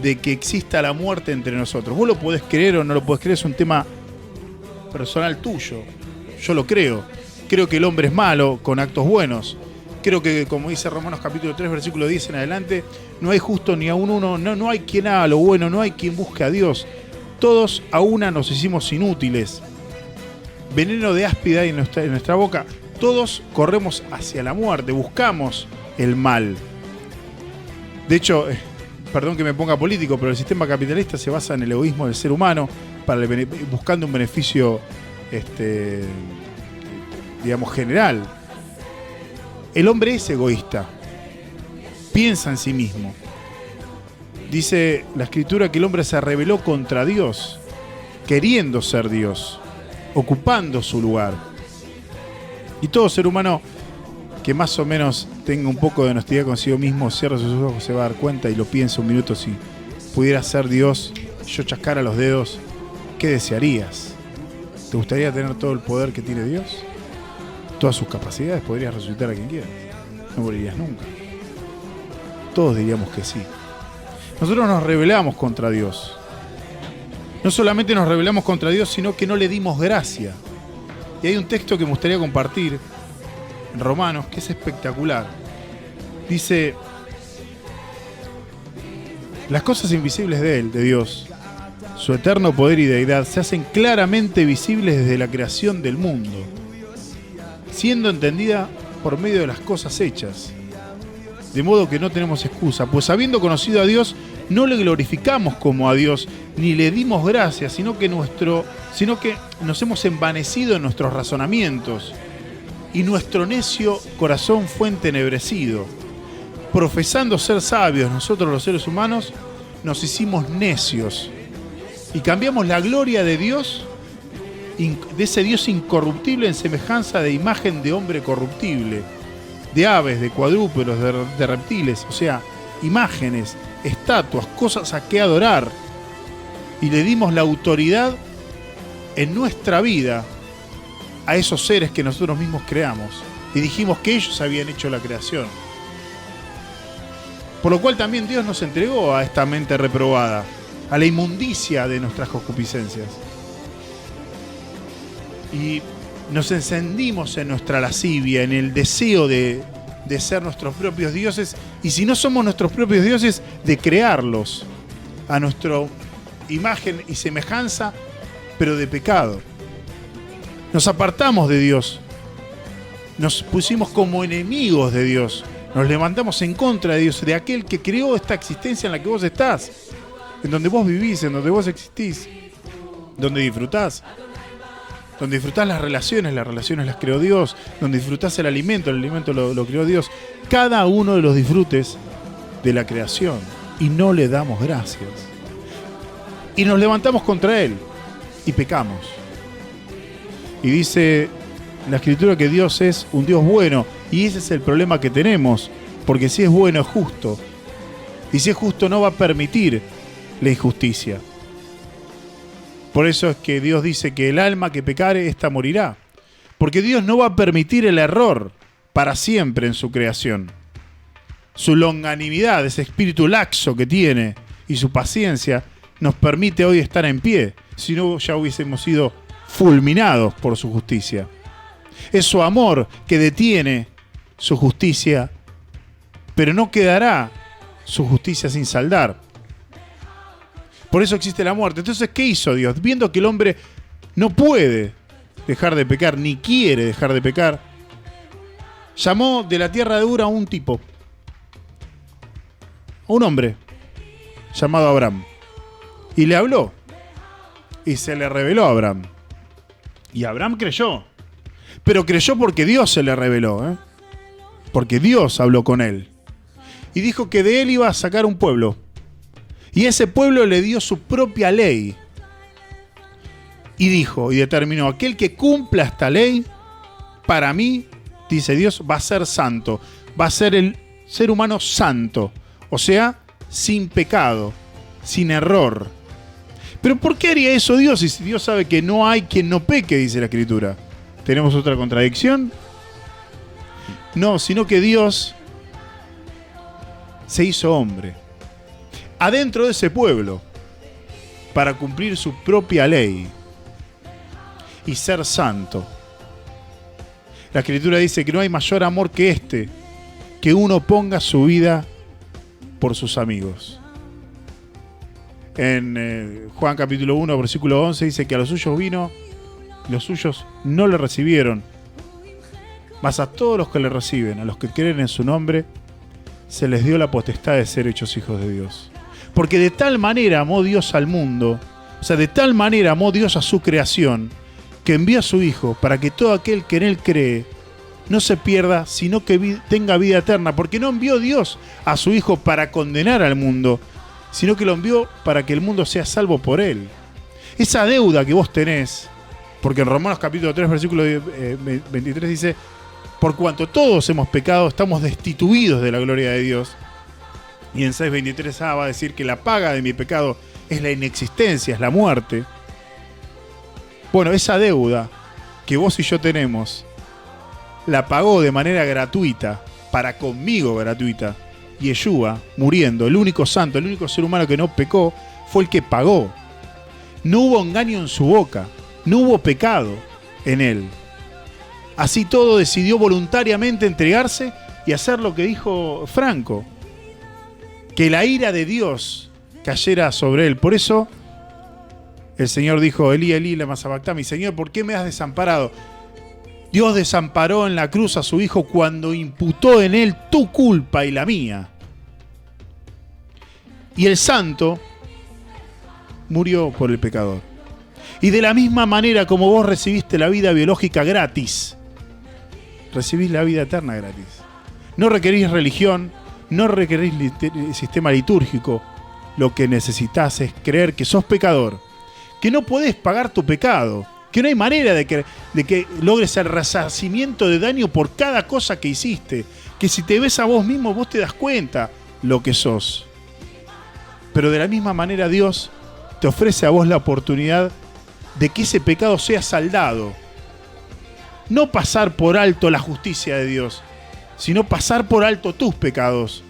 de que exista la muerte entre nosotros. Vos lo podés creer o no lo podés creer, es un tema personal tuyo. Yo lo creo. Creo que el hombre es malo con actos buenos. Creo que, como dice Romanos capítulo 3, versículo 10 en adelante, no hay justo ni aún uno, no hay quien haga lo bueno, no hay quien busque a Dios. Todos a una nos hicimos inútiles. Veneno de áspida en nuestra boca. Todos corremos hacia la muerte, buscamos el mal. De hecho, perdón que me ponga político, pero el sistema capitalista se basa en el egoísmo del ser humano buscando un beneficio, digamos, general. El hombre es egoísta, piensa en sí mismo. Dice la escritura que el hombre se rebeló contra Dios, queriendo ser Dios, ocupando su lugar. Y todo ser humano que más o menos tenga un poco de honestidad consigo mismo, cierra sus ojos, se va a dar cuenta y lo piensa un minuto: si pudiera ser Dios, yo chascara los dedos, ¿qué desearías? ¿Te gustaría tener todo el poder que tiene Dios? Todas sus capacidades, podrías resucitar a quien quieras. No morirías nunca. Todos diríamos que sí. Nosotros nos rebelamos contra Dios. No solamente nos rebelamos contra Dios, sino que no le dimos gracia. Y hay un texto que me gustaría compartir en Romanos, que es espectacular. Dice: las cosas invisibles de Él, de Dios, su eterno poder y deidad, se hacen claramente visibles desde la creación del mundo, siendo entendida por medio de las cosas hechas. De modo que no tenemos excusa, pues habiendo conocido a Dios, no le glorificamos como a Dios, ni le dimos gracias, sino que nos hemos envanecido en nuestros razonamientos, y nuestro necio corazón fue entenebrecido. Profesando ser sabios, nosotros los seres humanos nos hicimos necios, y cambiamos la gloria de Dios, de ese Dios incorruptible, en semejanza de imagen de hombre corruptible, de aves, de cuadrúpedos, de reptiles, o sea, imágenes, estatuas, cosas a que adorar, y le dimos la autoridad en nuestra vida a esos seres que nosotros mismos creamos. Y dijimos que ellos habían hecho la creación. Por lo cual también Dios nos entregó a esta mente reprobada, a la inmundicia de nuestras concupiscencias. Y nos encendimos en nuestra lascivia, en el deseo de ser nuestros propios dioses, y si no somos nuestros propios dioses, de crearlos a nuestra imagen y semejanza, pero de pecado. Nos apartamos de Dios, nos pusimos como enemigos de Dios, nos levantamos en contra de Dios, de aquel que creó esta existencia en la que vos estás, en donde vos vivís, en donde vos existís, donde disfrutás las relaciones las creó Dios, donde disfrutás el alimento lo creó Dios. Cada uno de los disfrutes de la creación, y no le damos gracias. Y nos levantamos contra Él y pecamos. Y dice la Escritura que Dios es un Dios bueno, y ese es el problema que tenemos, porque si es bueno es justo, y si es justo no va a permitir la injusticia. Por eso es que Dios dice que el alma que pecare, ésta morirá. Porque Dios no va a permitir el error para siempre en su creación. Su longanimidad, ese espíritu laxo que tiene, y su paciencia, nos permite hoy estar en pie. Si no, ya hubiésemos sido fulminados por su justicia. Es su amor que detiene su justicia, pero no quedará su justicia sin saldar. Por eso existe la muerte. Entonces, ¿qué hizo Dios? Viendo que el hombre no puede dejar de pecar, ni quiere dejar de pecar, llamó de la tierra de Ur a un tipo, a un hombre llamado Abraham, y le habló, y se le reveló a Abraham. Y Abraham creyó, pero creyó porque Dios se le reveló, porque Dios habló con él, y dijo que de él iba a sacar un pueblo. Y ese pueblo le dio su propia ley. Y dijo, y determinó, aquel que cumpla esta ley, para mí, dice Dios, va a ser santo. Va a ser el ser humano santo. O sea, sin pecado, sin error. Pero ¿por qué haría eso Dios? Si Dios sabe que no hay quien no peque, dice la Escritura. ¿Tenemos otra contradicción? No, sino que Dios se hizo hombre adentro de ese pueblo para cumplir su propia ley y ser santo. La Escritura dice que no hay mayor amor que este, que uno ponga su vida por sus amigos. En Juan capítulo 1, versículo 11 dice que a los suyos vino, los suyos no le recibieron, mas a todos los que le reciben, a los que creen en su nombre, se les dio la potestad de ser hechos hijos de Dios. Porque de tal manera amó Dios al mundo, o sea, de tal manera amó Dios a su creación, que envió a su Hijo para que todo aquel que en Él cree no se pierda, sino que tenga vida eterna. Porque no envió Dios a su Hijo para condenar al mundo, sino que lo envió para que el mundo sea salvo por Él. Esa deuda que vos tenés, porque en Romanos capítulo 3, versículo 23 dice, por cuanto todos hemos pecado, estamos destituidos de la gloria de Dios. Y en 6:23a va a decir que la paga de mi pecado es la inexistencia, es la muerte. Bueno, esa deuda que vos y yo tenemos, la pagó de manera gratuita, para conmigo gratuita. Yeshua, muriendo, el único santo, el único ser humano que no pecó, fue el que pagó. No hubo engaño en su boca, no hubo pecado en él. Así todo decidió voluntariamente entregarse y hacer lo que dijo Franco, que la ira de Dios cayera sobre él. Por eso el Señor dijo, Elí, Elí, lama sabactami, Señor, ¿por qué me has desamparado? Dios desamparó en la cruz a su Hijo cuando imputó en él tu culpa y la mía. Y el santo murió por el pecador. Y de la misma manera como vos recibiste la vida biológica gratis, recibís la vida eterna gratis. No requerís religión, no requerís sistema litúrgico. Lo que necesitas es creer que sos pecador, que no podés pagar tu pecado, que no hay manera de que logres el resarcimiento de daño por cada cosa que hiciste, que si te ves a vos mismo vos te das cuenta lo que sos. Pero de la misma manera Dios te ofrece a vos la oportunidad de que ese pecado sea saldado, no pasar por alto la justicia de Dios, sino pasar por alto tus pecados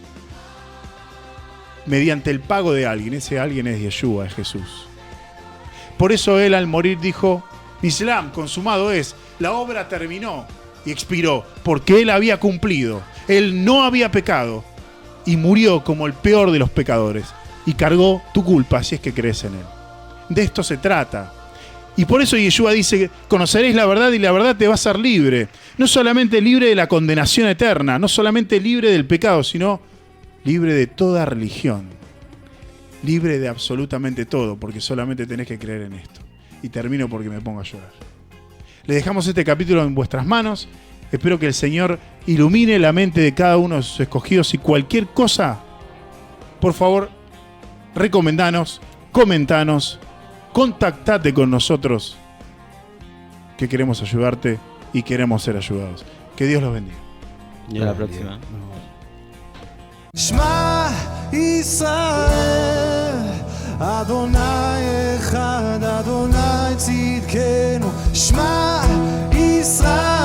mediante el pago de alguien. Ese alguien es Yeshua, es Jesús. Por eso él al morir dijo, Islam, consumado es, la obra terminó y expiró, porque él había cumplido, él no había pecado y murió como el peor de los pecadores y cargó tu culpa si es que crees en él. De esto se trata. Y por eso Yeshua dice, conoceréis la verdad y la verdad te va a hacer libre. No solamente libre de la condenación eterna, no solamente libre del pecado, sino libre de toda religión. Libre de absolutamente todo, porque solamente tenés que creer en esto. Y termino porque me pongo a llorar. Le dejamos este capítulo en vuestras manos. Espero que el Señor ilumine la mente de cada uno de sus escogidos y cualquier cosa, por favor, recomendanos, comentanos, contactate con nosotros, que queremos ayudarte y queremos ser ayudados. Que Dios los bendiga. Y a la próxima. Shema Israel, Adonai Echad, Adonai Tzidkenu. Shema Israel.